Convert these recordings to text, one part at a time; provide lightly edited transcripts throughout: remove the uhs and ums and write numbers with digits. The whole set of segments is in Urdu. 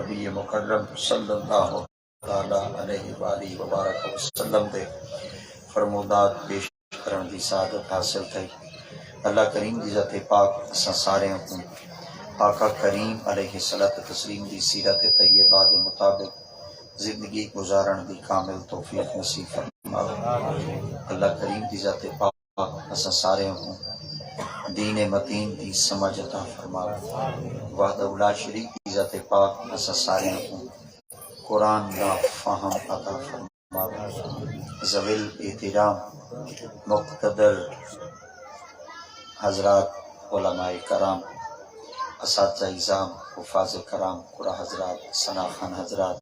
نبی مکرم صلی اللہ تعالی علیہ وآلہ وبارک وسلم دے فرمودات پیش کرن دی سعادت حاصل تھی۔ اللہ کریم دی ذات پاک اساں سارے کو آقا کریم علیہ الصلوۃ والتسلیم دی سیرت طیبہ دے مطابق زندگی گزارن دی کامل توفیق نصیب فرماوے۔ اللہ کریم دی ذات پاک اساں سارے کو دین متین دی سمجھ عطا فرماوے۔ وحدہ لا شریک دی ذات پاک اساں سارے کو قرآن دا فہم عطا فرماوے۔ ذویل احترام مقتدر حضرات، علماء کرام، اساتذہ اعظام، حفاظ کرام، قرآن حضرات، ثنا خان حضرات،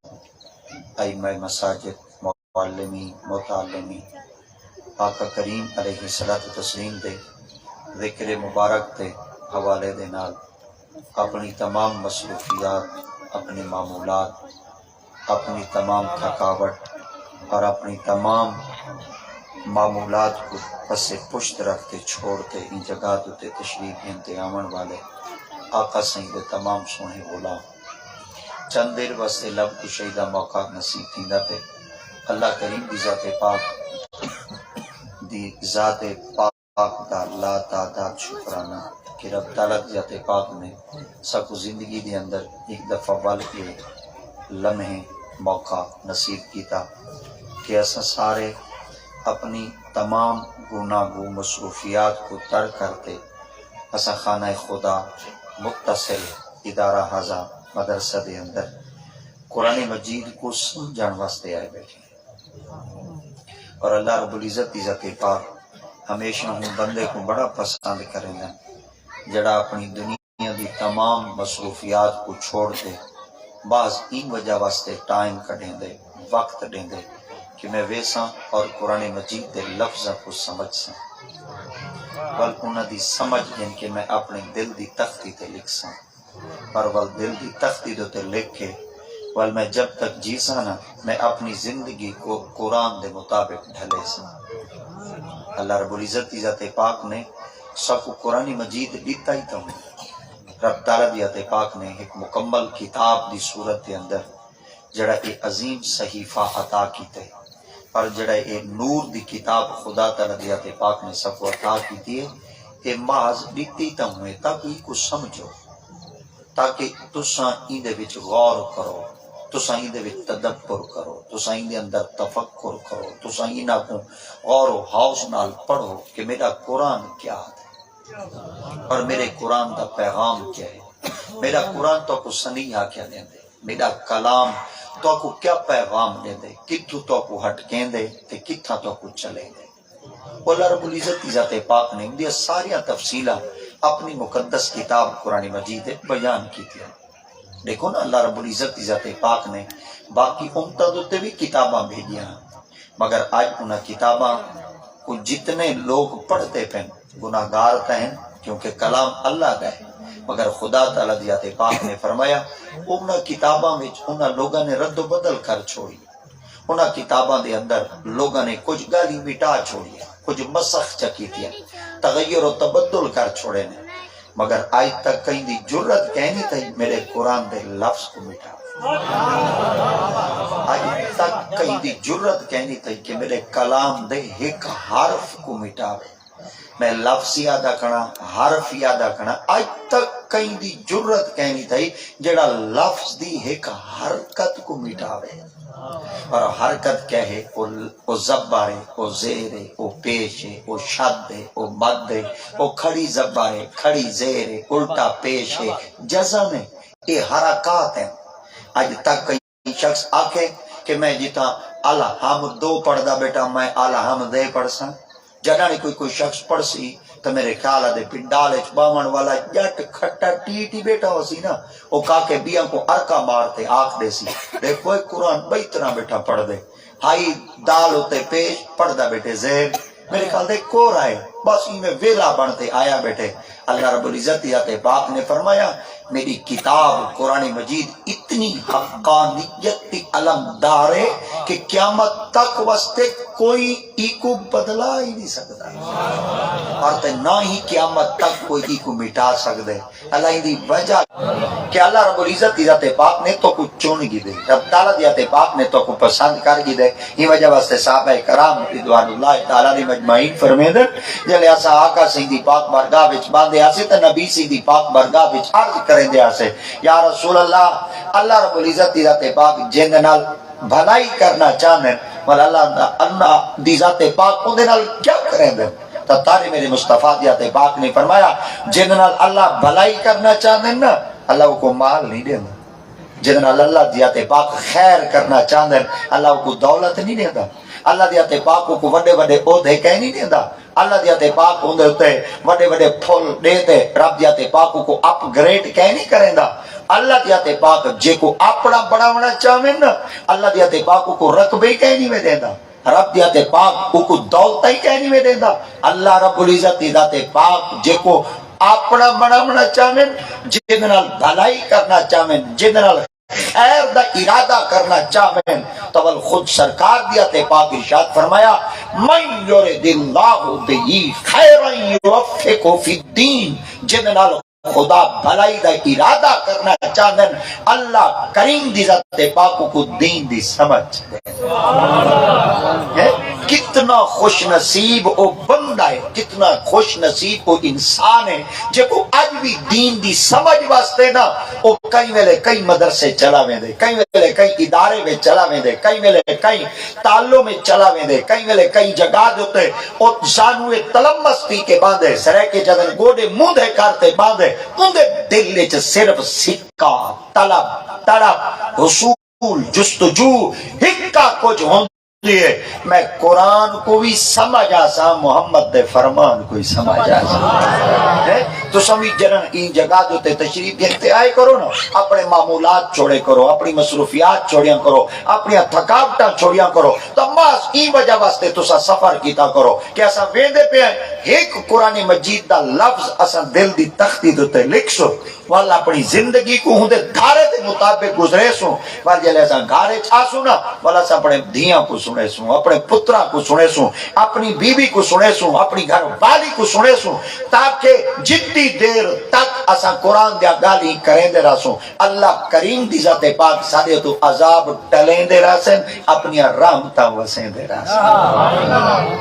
ائمہ مساجد، معلمین، متعلمین، آقا کریم علیہ الصلوۃ والتسلیم دے ذکر مبارک دے حوالے دے نال اپنی تمام مصروفیات، اپنی معمولات، اپنی تمام تھکاوٹ اور اپنی تمام معمولات کو پس پشت رکھتے چھوڑتے ان جگہ تے تشریف انتے آمن والے آقا سائیں دے تمام سونے غلام چند دیر واسطے لب کشی دا موقع نصیب تھیندا تے اللہ کریم دی ذات پاک دا لا تعداد شکرانہ کہ رب تعالیٰ دی ذات پاک نے سب کو زندگی دے اندر ایک دفعہ ول کے لمحے موقع نصیب کیتا کہ ایسا سارے اپنی تمام گناہ گو مصروفیات کو ترک کرتے ایسا خانہ خدا متصل ادارہ حاضہ مدرسہ دے اندر قرآن مجید کو سمجھان واسطے آئے بیٹھے اور اللہ رب العزت دی ذات پاک ہمیشہ ہوں بندے کو بڑا پسند کریں گا جڑا اپنی دنیا دی تمام مصروفیات کو چھوڑ دے بعض این وجہ واسطے ٹائم کٹیں دے وقت دیں دے کہ میں ویساں اور قرآن مجید دے لفظہ کو سمجھ ساں ول انہاں دی سمجھ جن کہ میں اپنے دل دی تختی تے لکھ ساں پر ول دل دی تختی دو تے لکھ کے ول میں جب تک جی ساں نا میں اپنی زندگی کو قرآن دے مطابق ڈھلے ساں۔ اللہ رب العزت کی ذات پاک نے سب کو قرآن مجید دیتا ہی تو رب تعالیٰ دی ذات پاک نے ایک مکمل کتاب دی صورت دے اندر جڑا ایک عظیم صحیفہ عطا کیتے اور جڑا ایک نور دی کتاب خدا تعالیٰ دی ذات پاک نے سب کو عطا کیتی ہے یہ محض دیتی تو ہوئے تاکہ کو سمجھو تاکہ تساں این دے وچ غور کرو، تساں این دے وچ تدبر کرو، تساں این دے اندر تفکر کرو، تساں ایناں کو غور و ہوش نال پڑھو کہ میرا قرآن کیا ہے اور میرے قرآن دا پیغام کیا ہے، میرا قرآن تو کو سنیہا کیا دیں دے، میرا کلام تو کو کیا پیغام دیں دے، کتھو تو کو ہٹکیں دے تے کتھا تو کو چلے دے۔ اللہ رب العزت کی ذات پاک نے ان ساریاں تفصیلہ اپنی مقدس کتاب قرآن مجید بیان کی تھی۔ دیکھو نا اللہ رب العزت کی ذات پاک نے باقی امتوں تے بھی کتاباں بھیجیاں مگر آج انہاں کتاباں کو جتنے لوگ پڑھتے پہن گناہگار کہیں کیونکہ کلام اللہ کا ہے مگر خدا تعالیٰ دی ذات پاک نے فرمایا انہاں کتاباں وچ انہاں لوگاں نے رد و بدل کر چھوڑی، انہاں کتاباں دے اندر لوگاں نے کچھ گالی مٹا چھوڑی، کچھ مسخ چکیتیاں تغیر و تبدل کر چھوڑے نے مگر آج تک کہیں دی جرت کہنی تھی میرے قرآن دے لفظ کو مٹا، آج تک کہیں دی جرت کہنی تھی کہ میرے کلام دے ایک حرف کو مٹاوے، میں لفظ یاد رکھنا حرف یاد رکھنا، آج تک کہیں دی جرت کہنی تھی جڑا لفظ دی ایک حرکت کو مٹاوے اور حرکت کیا ہے او زبر ہے، او زیر ہے، او پیش ہے، او شد ہے، او مد ہے، او کھڑی زبر ہے، کھڑی زیر ہے، الٹا پیش ہے، جزم ہے، یہ حرکات ہیں۔ آج تک کئی شخص آکے کہ میں جیتا الحمد دو پڑھ دا بیٹا میں الحمد دے پڑھ سا جنہاں نے کوئی شخص پڑھ سی تو میرے خیال دے پنڈالے باون والا جٹ کھٹا ٹی بیٹا ہو سی نا وہ کا کے بیاں کو ارکا مارتے آکھ دے سی دیکھو قرآن بئی طرح بیٹا پڑھ دے ہائی دال ہوتے پیش پڑھ دا بیٹے زہر میرے خیال دے کو رائے بس میں ویلا بنتے آیا بیٹھے. اللہ رب العزت ذات پاک نے فرمایا میری کتاب قرآن مجید اتنی حقانیت کی علمدار ہے کہ قیامت تک واسطے کوئی ایکو بدلا ہی نہیں سکتا اور تے نہ ہی قیامت تک کوئی ایکو مٹا سکتے. اللہ دی وجہ کہ اللہ رب العزت ذات پاک نے تو کو چن گی دے, رب تعالیٰ ذات پاک نے تو کو پسند کر گی دے. یہ وجہ واسطے صحابہ کرام رضوان اللہ تعالیٰ علیہ مجمعین فرمیندے جلے اسا آقا سیدھی پاک بارگاہ وچ باندھے آسے تے نبی سیدھی پاک بارگاہ وچ عرض کریندے آسے یا رسول اللہ اللہ رب العزت ذات پاک جن نال بھلائی کرنا چاہنے مل اللہ دی ذات پاک اون دے نال کیا کریندے تو تارے میرے مصطفیٰ ذات پاک نے فرمایا جن نال اللہ بھلائی کرنا چاہنے نا اللہ کو مال نہیں دیندا, جن نال اللہ ذات پاک خیر کرنا چاہندے اللہ کو دولت نہیں دیندا, اللہ ذات پاک کو وڈے وڈے عہدے کہیں نہیں دیندا, اللہ ذات پاک اون دے تے وڈے وڈے پھل دے تے رب ذات پاک کو اپ گریڈ کہیں نہیں کریندا. اللہ ذات پاک جے کو اپنا بڑھاونا چاہے نا اللہ ذات پاک کو رتبے کہیں نہیں میں دیندا, رب ذات پاک کو دولت ہی کہیں نہیں میں دیندا. اللہ رب العزت ذات پاک جے کو اپنا بڑھاونا چاہے جن نال بھلائی کرنا چاہے جن نال خیر دا ارادہ کرنا چاہے تو خود سرکار ذات پاک ارشاد فرمایا من یرید اللہ بہ خیرا یوفقہ فی الدین, جن نال خدا بھلائی دا ارادہ کرنا چاہتے اللہ کریم دی ذات پاک کو دین دی سمجھ دے. کتنا خوش نصیب او بندہ ہے, کتنا خوش نصیب او انسان ہے جے کو آج بھی دین دی سمجھ واسطے نا او کئی ویلے کئی مدرسے چلا ویندے, کئی ویلے کئی ادارے میں چلا ویندے, کئی ویلے کئی تالوں میں چلا ویندے, کئی ویلے کئی جگہ دیتے او زانوے تلمستی کے باندھے سرے کے جدن گوڑے مندے کرتے باندھے اندے دل وچ صرف سکہ طلب تڑپ حصول جستجو ہکا کچھ ہوندی ہے. میں قرآن کو بھی سمجھا سا محمد دے فرمان کو بھی سمجھا سا تو سمجھ جنن این جگہ جو تے تشریف دیکھتے آئے کرو نا, اپنے معمولات چھوڑے کرو, اپنی مصروفیات چھوڑیاں کرو, اپنی تھکاوٹاں چھوڑیاں کرو, تو بس این وجہ واسطے تو سا سفر کیتا کرو کہ اسا ویندے پہ ایک قرآن مجید دا لفظ اسا دل دی تختی دوتے لکھ سو والا اپنی زندگی کو ہوں دے دھارے دے مطابق گزرے سوں والا جلے ایسا گھارے چھا سوں نا والا سا اپنے دھیاں کو سنے سوں, اپنے پترہ کو سنے سوں, اپنی بیوی کو سنے سوں, اپنی گھر والی کو سنے سوں, تاکہ جتنی دیر تک اسا قرآن دیا گالی کریں دے رہا سوں اللہ کریم دی ذات پاک سارے تو عذاب ٹلیں دے رہا سن, اپنی رحمتہ وسیں دے رہا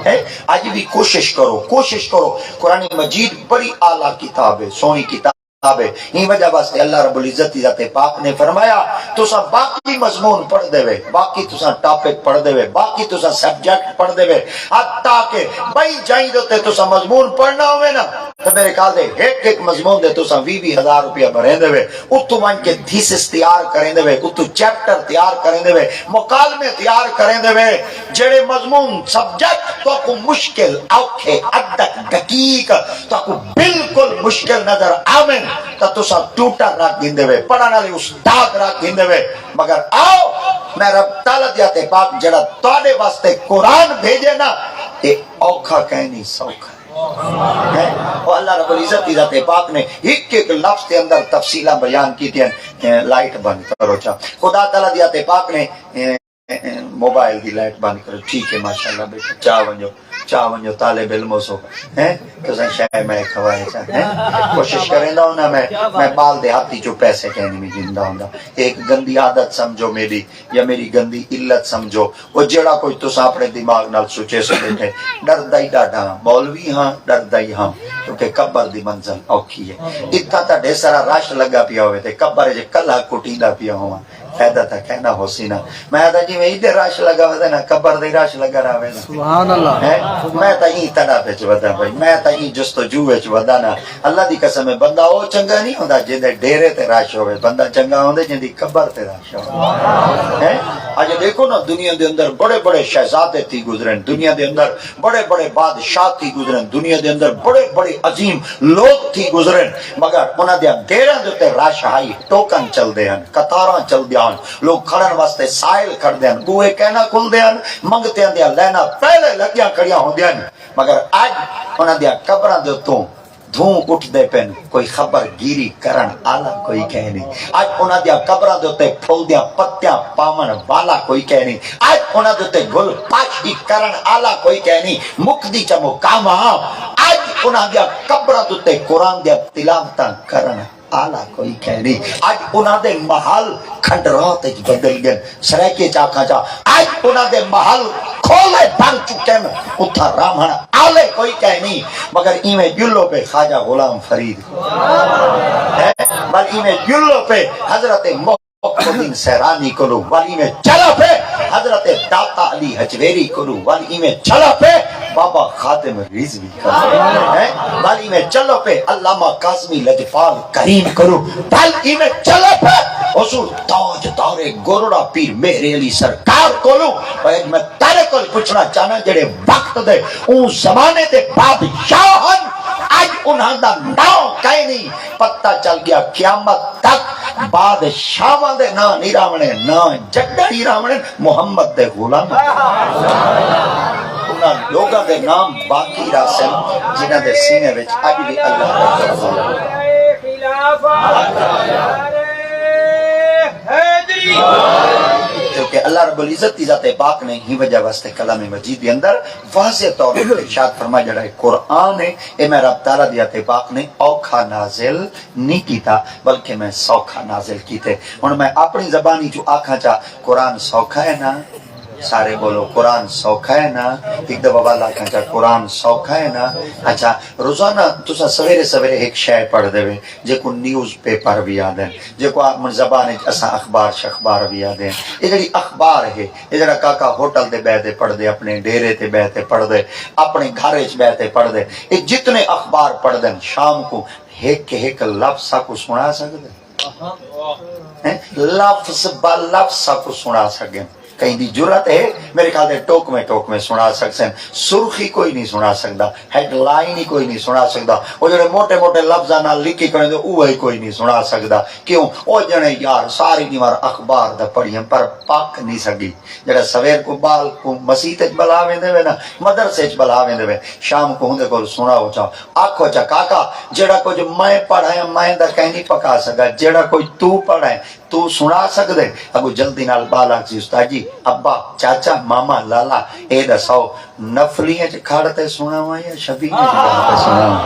سن. آج بھی کوشش کرو قرآن مجید بڑی اعلیٰ کتاب ہے, سونی کتاب ہے. ہی وجہ واسطے اللہ رب العزت ذات پاک نے فرمایا تو سا باقی مضمون پڑھ دے وے, باقی تو سا ٹاپک پڑھ دے وے, باقی تو سا سبجیکٹ پڑھ دے وے, حتیٰ کہ بھائی جائیں دوتے تو سا مضمون پڑھنا ہوئے نا تو میرے کہا دے ایک مضمون دے تو سا 20,000 روپیہ بھریں دے وے, اتو مان کے تھیسس تیار کریں دے وے, اتو چیپٹر تیار کریں دے وے, مکالمے تیار کریں دے وے, جڑے مضمون سبجیکٹ تو کو مشکل اوکھے ادک دقیق تو کو بالکل مشکل نظر آمن تو سا ٹوٹر رکھ گندے وے, پڑھانا لے استاد رکھ گندے وے, مگر آؤ میں رب تعالیٰ دیاتے پاک جڑا توڑے واسطے قرآن بھیجے نا اے اوکھا کہیں نہیں سوکھا ہے. اور اللہ رب العزت ذات پاک نے ایک لفظ کے اندر تفصیلہ بیان کی تھی. لائٹ بند کرو چاہ خدا تعالیٰ دیاتے پاک نے موبائل دی لائٹ بند کرو, ٹھیک ہے ماشاءاللہ بیٹا چاہ ونجو طالب علم سو تو سن شاید میں کھوائے چاہ کوشش کریں دا ہونا میں بال دیہاتی جو پیسے کہنے میں جندہ ہوں دا. ایک گندی عادت سمجھو میری یا میری گندی علت سمجھو, وہ جڑا کوئی تو سا اپنے دماغ نال سوچے سو بیٹھے ڈر دائی ڈاڈا مولوی ہاں ڈر دائی ہاں کیونکہ قبر دی منزل اوکھی ہے. اتھا تا ڈھیر سارا راش لگا پیا ہوئے تھے قبر جے کلہ کٹی دا پیا ہوا فائدہ تھا کہنا ہو سی نا میں آدھا جی میں ایدے راش لگا ہوئے نا قبر دی راش لگا رہا ہوئے نا سبحان اللہ میں تا ہی تڑا پیچ ودا بھائی, میں تا ہی جستجو وچ ودا نا. اللہ دی قسم ہے بندہ او چنگا نہیں ہوندا جے دے ڈیرے تے راش ہوئے, بندہ چنگا ہوندے جن دی قبر تے راش ہوئے. اج دیکھو نا دنیا دے اندر بڑے بڑے شہزادے تھی گزرن، دنیا دے اندر بڑے بڑے بادشاہ تھی گزرن، دنیا دے اندر بڑے بڑے عظیم لوگ تھی گزرن، مگر انہاں دے ڈیراں دے تے رش ہائی، ٹوکن چل دے ہن، قطاراں چل دے ہن، لوگ کھڑن واسطے سائل کھڑ دے ہن، بوئے کہنا کھل دے ہن، منگتیاں دے لینا پہلے لگیاں کھڑیاں ہوندیاں ہن، مگر اج انہاں دے قبراں دے اوتوں دھوں اٹھ دے پن، کوئی خبر گیری کرن آلا کوئی کہہ نہیں، آج انہاں دیا قبراں دے تے پھول دیا پتیاں پاون والا کوئی کہہ نہیں، آج انہاں دے تے گل پاشی کرن آلا کوئی کہہ نہیں، مکدی چ مقامہ آج انہاں دیا قبراں دے تے قرآن دیا تلاوتاں کرن آلا کوئی کہہ نہیں، آج انہاں دے محل کھنڈرات وچ بدل گئے، سریکے چاکھاں چا آج انہاں دے محل کھولے بن چکے ہیں، اتھا رامن آلے کوئی کہہ نہیں، مگر ایویں جلو پہ خواجہ غلام فرید، بل ایویں جلو پہ حضرت محمد سیرانی کرو، والی میں چلا پہ حضرت داتا علی حجویری کرو، والی میں چلا پہ بابا خاتم رضوی کرو، والی میں چلو پہ علامہ قاسمی لجپال کریم کرو، والی میں چلو پہ حضور تاج دارے گورڑا پیر میرے علی سرکار کولو، میں تارے کو پوچھنا چاہنا جڑے وقت دے اون زمانے دے بادشاہن آج انہاں دا نام کہیں نہیں، پتہ چل گیا قیامت تک بادشاہاں دے نا نہیں راونے، نا جگہ نہیں راونے، محمد دے غلام انہاں لوگاں دے نام باقی راسن جنہاں دے سینے وچ اج بھی اللہ کیونکہ اللہ رب العزت کی ذات پاک نے ہی وجہ واسطے کلام مجید کے اندر واضح طور پر ارشاد فرمایا جڑا ہے قرآن ہے اے میں رب تعالی دی ذات پاک نے اوکھا نازل نہیں کیتا بلکہ میں سوکھا نازل کیتے۔ ہن میں اپنی زبانی جو آکھاں چا قرآن سوکھا ہے نا، سارے بولو قرآن سوکھا ہے نا، ایک دفعہ والا کہاں چاہ قرآن سوکھا ہے نا۔ اچھا روزانہ تسا سویرے سویرے ایک شے پڑھ دے وے جے کو نیوز پیپر بھی آدھیں، جے کو آپ من زبان اسا اخبار شخبار بھی آدھیں، یہ جڑی اخبار ہے یہ جڑا کاکا ہوٹل دے بیٹھے پڑھ دے، اپنے ڈیرے تے بیٹھے پڑھ دے، اپنے گھر وچ بیٹھے پڑھ دے، یہ جتنے اخبار پڑھ دیں شام کو ایک لفظ کو سنا سکتے لفظ با لفظ کو سنا سکیں، کہیں دی جرت ہے میرے خیال دے ٹوک میں سنا سکتے ہیں، سرخی کوئی نہیں سنا سکتا، ہیڈ لائن ہی کوئی نہیں سنا سکتا، وہ جڑے موٹے موٹے لفظاں نال لکھی کریں دے اوہی کوئی نہیں سنا سکتا، کیوں وہ جنے یار ساری دیوار اخبار دا پڑھیں پر پاک نہیں سکی، جڑا سویر کو بال کو مسیح تے بلاویں دے نا، مدرسے وچ بلاویں دے شام کو ہوندے کول سنا ہو چا آکھو چا کاکا جڑا کچھ میں پڑھایا میں دا کہیں نہیں پکا سکا، جڑا کوئی تو پڑھائے تو سنا سکدے، اگو جلدی نال بالا سی استاد جی ابا چاچا ماما لالا اے دساؤ نفلیاں چ کھڑتے سناواں یا شبیہ چ کھڑتے سناواں؟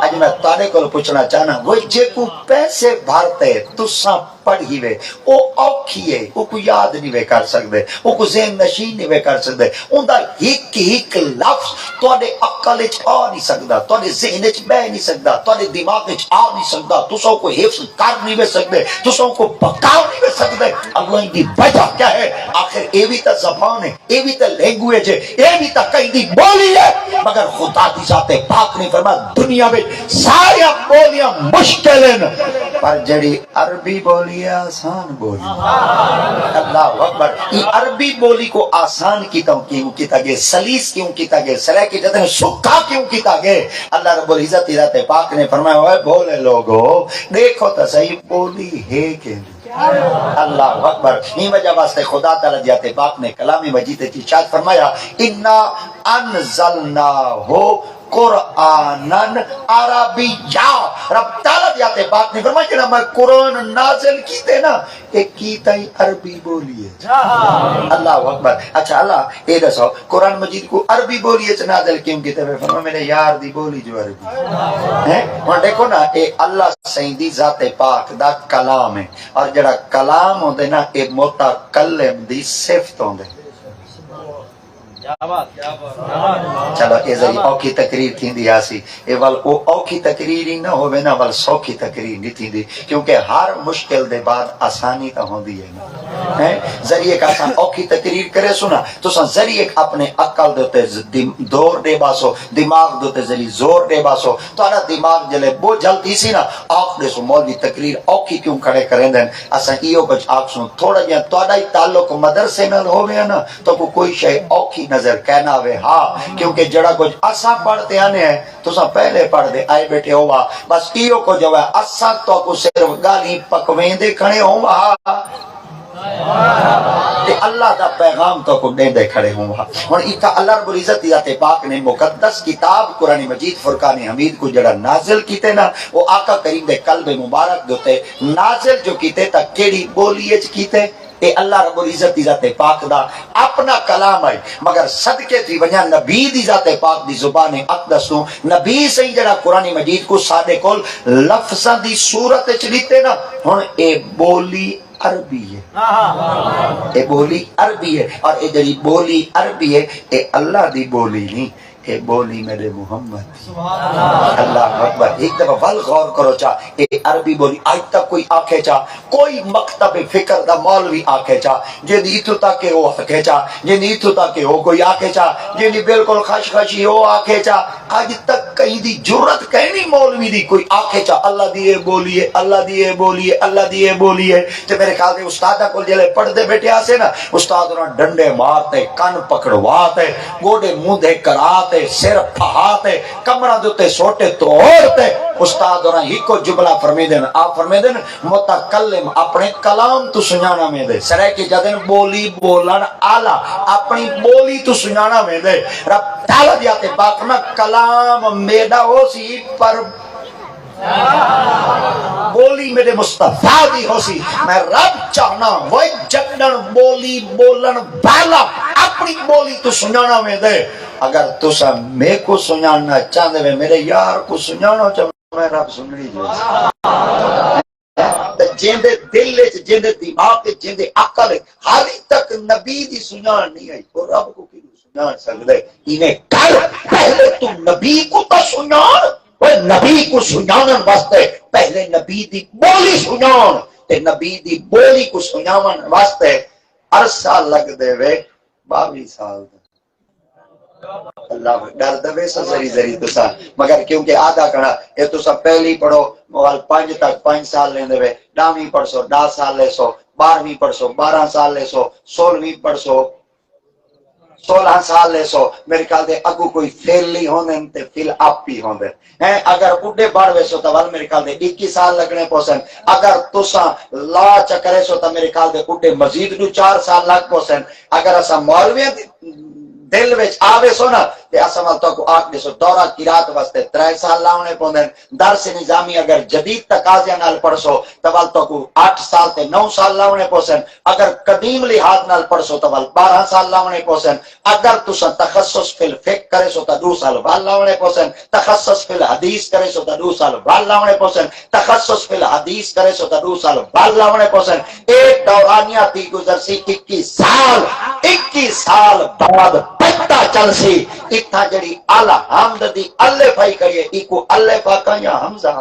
اج میں تارے کو پوچھنا چاہنا وہ جے کو پیسے بھرتے تساں پڑھی وے او اوکھی ہے، او کو یاد نہیں وے کر سکدے، او کو ذہن نشین نہیں وے کر سکدے، اوندا ایک لفظ تواڈے عقل وچ آ نہیں سکدا، تواڈے ذہن وچ بیٹھ نہیں سکدا، تواڈے دماغ وچ آ نہیں سکدا، تساں کو حفظ کر نہیں وے سکدے، تساں کو پکا نہیں وے سکدے، اللہ دی وجہ کیا ہے؟ آخر اے بھی تا زبان ہے، اے بھی تا لینگویج ہے، اے بھی تا کہیں دی بولی ہے، مگر خدا دی ذات پاک نے فرمایا دنیا میں ساری بولیاں مشکل ہیں پر جڑی عربی بولی ہے آسان بولی، اللہ اکبر، یہ عربی بولی کو آسان کیوں کیتا گئے، سلیس کیوں کیتا گئے، سلے کی جتنے سکھا کیوں کیتا گئے؟ اللہ رب العزت ذات پاک نے فرمایا ہوئے بولے لوگو دیکھو تا صحیح بولی ہے کہ اللہ اکبر، این وجہ واسطے خدا تعالی ذات پاک نے کلام مجید کی ارشاد فرمایا انا انزلناہو قرآنن عربیہ، رب تعالی ذات پاک نے فرمایا کہ میں قرآن نازل کیتے نا ایک کیتا ہی عربی بولی ہے، اللہ اکبر۔ اچھا اللہ اے دسو قرآن مجید کو عربی بولی ہے نازل کیوں کیتے ہوئے؟ فرمایا میرے یار دی بولی جو عربی ہے، اور دیکھو نا اے اللہ سیندی ذات پاک دا کلام ہے، اور جڑا کلام ہوندے نا اے متکلم دی صفت ہوندے۔ چلو اے ذری اوکھی تقریر تھیندی آسی، اے ول او اوکھی تقریر ہی نہ ہوئے نا ول سوکھی تقریر نہیں تھیندی، کیونکہ ہر مشکل دے بعد آسانی تا ہوندی ہے نا۔ ذریعے کا سان اوکھی تقریر کرے سنا تو سان ذریعے اپنے عقل دوتے دور دے باسو دماغ دوتے ذریعے زور دے باسو تو آنا دماغ جلے بو جلتی سی نا آخ دے سو مولوی تقریر اوکھی کیوں کھڑے کریں دیں اسا ایو کچھ آخ سن تھوڑا جہاں توڑا ہی تعلق مدرسے نہ ہو گیا نا تو کوئی شے اوکھی نظر کہنا ہوئے ہاں کیونکہ جڑا کچھ اسا پڑھتے آنے ہیں تو سا پہلے پڑھ دے آئے بیٹھے ہوا بس ایو کو جو ہے اسا تو کو صرف گالی پکویں دے کھڑے ہوا تے اللہ دا پیغام تو کو دے دے کھڑے ہوں اور ایک اللہ رب العزت ذات پاک نے مقدس کتاب قرآن مجید فرقان حمید کو جڑا نازل کیتے نا وہ آقا کریم دے قلب مبارک دوتے نازل جو کیتے تا کیڑی بولیے چ کیتے اے اللہ رب العزت دی ذات پاک دا اپنا کلام ہے مگر صدقے تھی وجہ نبی دی ذات پاک دی زبان اقدس تو نبی سے جڑا قرآن مجید کو سادے کول لفظاں دی صورت وچ لکھتے نا ہن اے بولی عربی ہے اے بولی عربی ہے اور اے جڑی بولی عربی ہے اے اللہ دی بولی نہیں اے بولی میرے محمد اللہ اکبر ایک دفعہ ول غور کرو چاہ اے عربی بولی آج تک کوئی آکھے چاہ کوئی مکتب فکر دا مولوی آکھے چاہ جن ایتھو تک کہ وہ آکھے چاہ جن ایتھو تک کہ وہ کوئی آکھے چاہ جن بالکل خش خشی وہ آکھے چاہ آج تک کہیں دی جرت کہیں مولوی دی کوئی آکھے چاہ اللہ دیئے بولیے اللہ دیئے بولیے اللہ دیئے بولیے تو میرے خیال دے استادہ کو جلے پڑھ دے بیٹھے آسے نا استاد انہوں ڈنڈے مارتے کن پکڑواتے گوڑے مندے کراتے سر پہاتے کمرہ دوتے سوٹے توڑتے استاد اور ہی کو جملہ فرمی دین آپ فرمی دین متکلم اپنے کلام تو سنانا میں دے سرے کی جدن بولی بولن آلہ اپنی بولی تو سنانا میں دے رب تعالیٰ دیاتے پاک میں کلام میڈا ہو سی پر بولی میرے مصطفیٰ دی ہو سی میں رب چاہنا وہ جنن بولی بولن بالا اپنی بولی تو سنانا میں دے اگر تو سا میں کو سنانا چاہنے میں میرے یار کو سنانا چاہنے میں رب سن لی جیندے دل جیندے دماغ جیندے عقل حالی تک نبی دی سنان نہیں آئی وہ رب کو کی سنان سکتے انہیں کر پہلے تو نبی کو تا سنان وہ نبی کو سنانن واسطے پہلے نبی دی بولی سنان تے نبی دی بولی کو سنان واسطے عرصہ لگ دے وے 22 سال اللہ ڈر دے سا زری تو سا مگر کیونکہ آدھا کڑا یہ تو سا پہلی پڑھو موال 5 تک 5 سال لیں دے وے 10ویں پڑھ سو 10 سال لے سو 12ویں پڑھ سو 12 سال لے سو 16ویں پڑھ سو 16 سال لے سو میرے خیال دے اگو کوئی فیل نہیں ہوندے تے فیل اپ ہی ہوندے ہیں اگر اڈے بڑھ وے سو تو ول میرے خیال دے 21 سال لگنے پوسن اگر تساں لا چکرے سو تو میرے خیال دے اڈے مزید نو 4 سال لگ پوسن اگر اساں مولویاں دل وچ آوے سو نا تے اساں تو کو آکھ دے سو دورہ قرات واسطے 3 سال لاونے پوندن درس نظامی اگر جدید تقاضے نال پڑھ سو تو ول تو کو 8 سال تے 9 سال لاونے پوسن اگر قدیم لحاظ نال پڑھ سو تو ول 12 سال لاونے پوسن اگر تساں تخصص فی الفقہ کرے سو تو 2 سال ول لاونے پوسن تخصص فی الحدیث کرے سو تو 2 سال ول لاونے پوسن تخصص فی الحدیث کرے سو تو 2 سال ول لاونے پوسن ایک دورانیہ تی گزر سی 21 سال بعد پتہ چل سی اتھا جڑی اعلی حمد دی الفائی کریے ایکو الفا کا یا حمزہ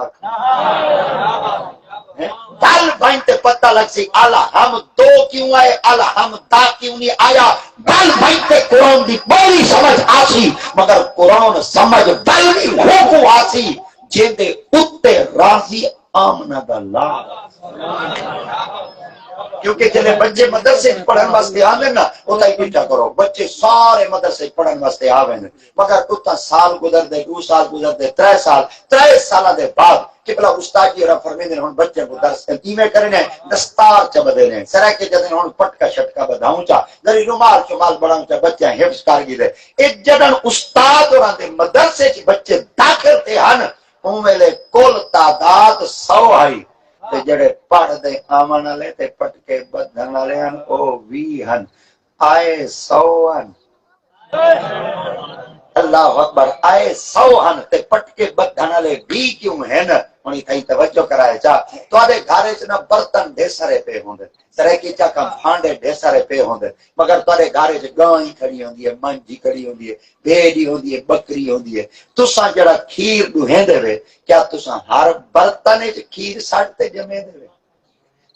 دل بھائنتے پتہ لگ سی اعلی حمد 2 کیوں آئے اعلی حمد تا کیوں نہیں آیا دل بھائنتے قرآن دی بولی سمجھ آسی مگر قرآن سمجھ دل نہیں ہوگو آسی جیندے اتے راضی آمنہ اللہ کیونکہ جلے بچے مدرسے پڑھن واسطے آویں نا اوتا ہی پیٹا کرو بچے سارے مدرسے پڑھن واسطے آویں مگر اوتا سال گزر دے 2 سال گزر دے 3 سال دے بعد کہ بلا استاد جی را فرمیندے ہن بچے کو درس کیویں کرنے دستار چ بدلنے سرا کے جدن ہن پٹکا شٹکا بداؤں چا ذری رومال شمال بڑاؤں چا بچے حفظ کر گئے دے اے جدن استاد اور دے مدرسے چ بچے داخل تے ہن اون ویلے کل تعداد 100 آئی تے جڑے پڑھ دے آمن والے تے پٹکے بدھن والے ہن او 20 ہن آئے 100 ہن اللہ اکبر آئے 100 ہن تے پٹکے بدھن والے 20 کیوں ہیں ہن تھئی توجہ کرائے جا تواڈے گھر وچ نہ برتن ڈھیر سارے پے ہوندے سرے کی چا کم پھانڈے ڈھیر سارے پے ہوندے مگر تواڈے گھر وچ گاں ہی کھڑی ہوندی ہے منجی کھڑی ہوندی ہے بھیڑی ہوندی ہے بکری ہوندی ہے تساں جڑا کھیر ڈوہیندے وے کیا تساں ہر برتن وچ کھیر سڑتے جمے دے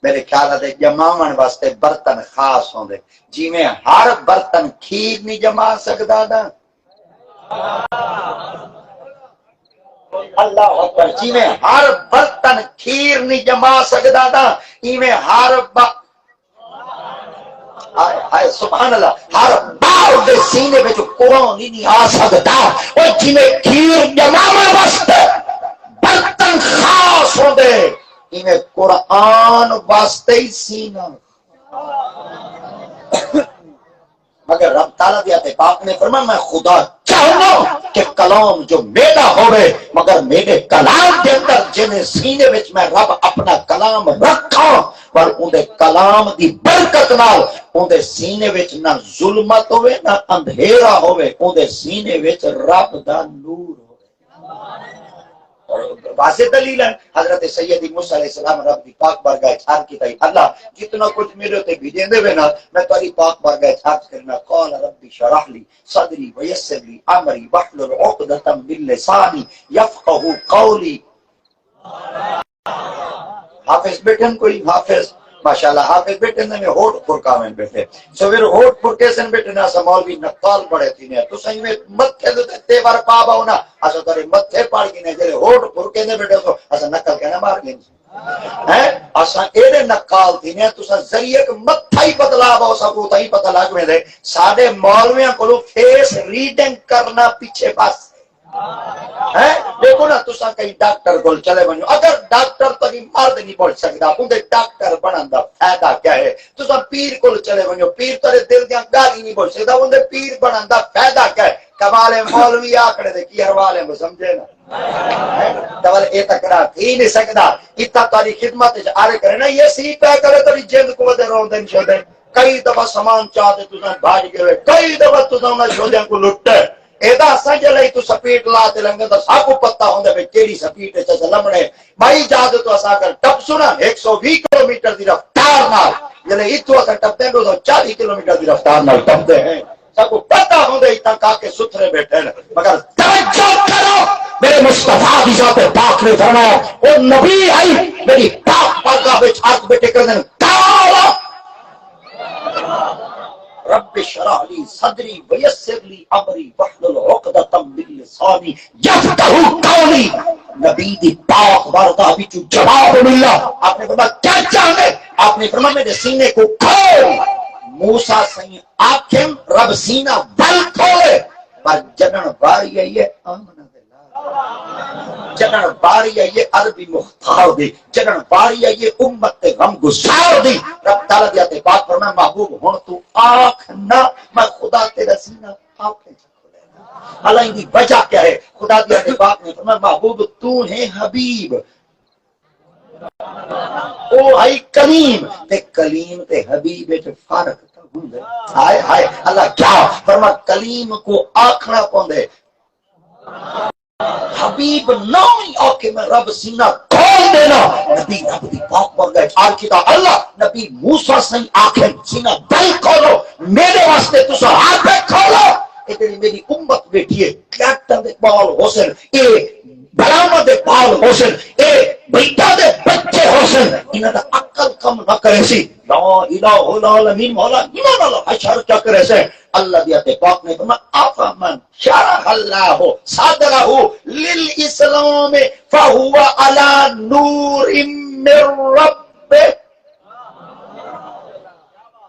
میرے خیال ہے جماون واسطے برتن خاص ہوندے، جی میں ہر برتن کھیر نہیں جما سکدا نا، اللہ اکبر، جی میں ہر برتن کھیر نہیں جما سکدا نا، ایویں ہر ہائے سبحان اللہ، ہر باؤ دے سینے وچ قرآن ہی نہیں آ سکدا، او جی میں کھیر جماون واسطے برتن خاص ہوندے، ایویں قرآن واسطے ہی سینہ، مگر رب تعالیٰ دی آتے پاک نے فرمایا میں خدا چاہوں کہ کلام جو میرا ہوئے، مگر میرے کلام کے اندر جنہیں سینے وچ میں رب اپنا کلام رکھا، پر اندے کلام دی برکت نال اندے سینے وچ نہ ظلمت ہوئے نہ اندھیرا ہوئے، اندے سینے وچ رب دا نور ہوئے۔ اور واضح دلیل ہے، حضرت سیدی موسیٰ علیہ السلام رب دی پاک بارگاہ چھار کی تائی، اللہ جتنا کچھ میرے ہوتے بھی دیں دے نا، میں تاری پاک بارگاہ چھار کرنا، قال ربی شرح لی صدری ویسر لی عمری وحلل عقدۃ من لسانی یفقہ قولی۔ حافظ بیٹھن کوئی حافظ ماشاءاللہ، حافظ بیٹھن میں ہوٹ پرکا میں بیٹھے سویر ہوٹ پرکے سن بیٹھنا سا مولوی نقال بڑے تھی نے تو صحیح میں متھے دے تیوار پا باؤنا اسا تارے متھے پاڑ گنے جڑے ہوٹ پرکے نے بیٹھے تو اسا نقل کہنا مار گئے ہیں اسا ایڑے نقال تھی نے تو ذریعے متھا ہی بدلا باؤ سا کو تھی پتہ لگ میں دے ساڈے مولویاں کولو فیس ریڈنگ کرنا پیچھے بس دیکھو نا تسا کئی ڈاکٹر کو چلے بنو، اگر ڈاکٹر تری مرد نہیں پڑھ سکتا اندے ڈاکٹر بنن دا فائدہ کیا ہے؟ تسا پیر کو چلے بنو، پیر ترے دل دیاں گالی نہیں پڑھ سکتا اندے پیر بنن دا فائدہ کیا ہے؟ کمالے مولوی آکڑے دے کی حوالے میں سمجھے نا ڈبل اے تکرا تھی نہیں سکتا اتنا تاری خدمت آرے کرے نا یہ سی پہ کرے تری جند کو دے رو دن شو دے کئی دفعہ سامان چاہتے تسا بھاج گئے، کئی دفعہ تسا انہاں شودیاں کو لٹے ایدا سنج لئی تو سپیٹ لاتے لنگے تو ساکو پتہ ہوندے بے کیڑی سپیٹ ہے چاہتا لمڑے بھائی جاد تو اسا کر ٹپ سنا 120 کلومیٹر دی رفتار نال جلے اتو اسا ٹپ دیں تو 40 کلومیٹر دی رفتار نال ٹپ دے ہیں ساکو پتہ ہوندے اتنا کاکے ستھرے بیٹھے ہیں مگر توجہ کرو میرے مصطفیٰ کی ذات پاک نے فرمایا وہ نبی آئی میری پاک پاکا بچ ہاتھ بیٹھے کر دیں تالا رب اشرح لی صدری ویسر لی امری واحلل عقدۃ من لسانی یفقہوا قولی۔ نبی دی پاک بارگاہ وچ جواب ملا، آپ نے فرمایا کیا چاہتے؟ آپ نے فرمایا میرے سینے کو کھول۔ موسیٰ سائیں آنکھیں رب سینہ بل کھولے پر جنن باری آئی ہے آمن جنن باری آئیے عربی مختار دی، جنن باری آئیے امت غم گسار دی۔ رب تعالیٰ دیاتے پاک فرمائے محبوب ہون تو آنکھ نہ میں خدا تیرا سینہ آنکھیں چھکھو لے اللہ ان کی وجہ کیا ہے؟ خدا دیاتے پاک نے فرمائے محبوب تو ہے حبیب او آئی کلیم تے کلیم تے حبیب جو فارق تھا ہوندے ہائے ہائے اللہ کیا فرمائے کلیم کو آنکھنا پوندے حبیب نامی آکے میں رب سینہ کھول دینا نبی رب دی پاک پر گئے چھار کیتا اللہ نبی موسیٰ سائیں آنکھیں سینہ دل کھولو میرے واسطے تسا ہاتھ پہ کھولو اتنی میری امت بیٹھی ہے کیٹر دے بال حسن اے برامہ دے بال حسن اے بیٹا دے بچے حسن انہاں دا عقل کم نہ کرے سی لا الہ الا العالمین مولا ایمان اللہ اشار کیا کرے سے اللہ دیاتے پاک نے فرمایا افمن شرح اللہ صدرہ للاسلام فہو علی نور من رب۔